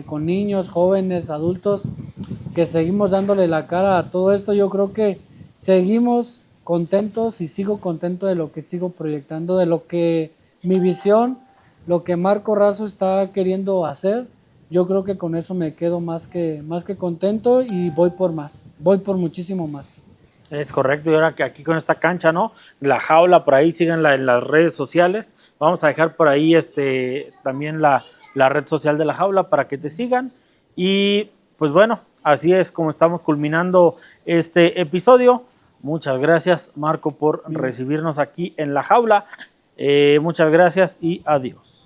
con niños, jóvenes, adultos, que seguimos dándole la cara a todo esto. Yo creo que seguimos contentos y sigo contento de lo que sigo proyectando, de lo que mi visión, lo que Marco Razo está queriendo hacer. Yo creo que con eso me quedo más que contento y voy por más, voy por muchísimo más. Es correcto, y ahora que aquí con esta cancha, ¿no? La Jaula, por ahí síganla en las redes sociales. Vamos a dejar por ahí también la red social de La Jaula para que te sigan. Y pues bueno, así es como estamos culminando este episodio. Muchas gracias, Marco, por recibirnos aquí en La Jaula. Muchas gracias y adiós.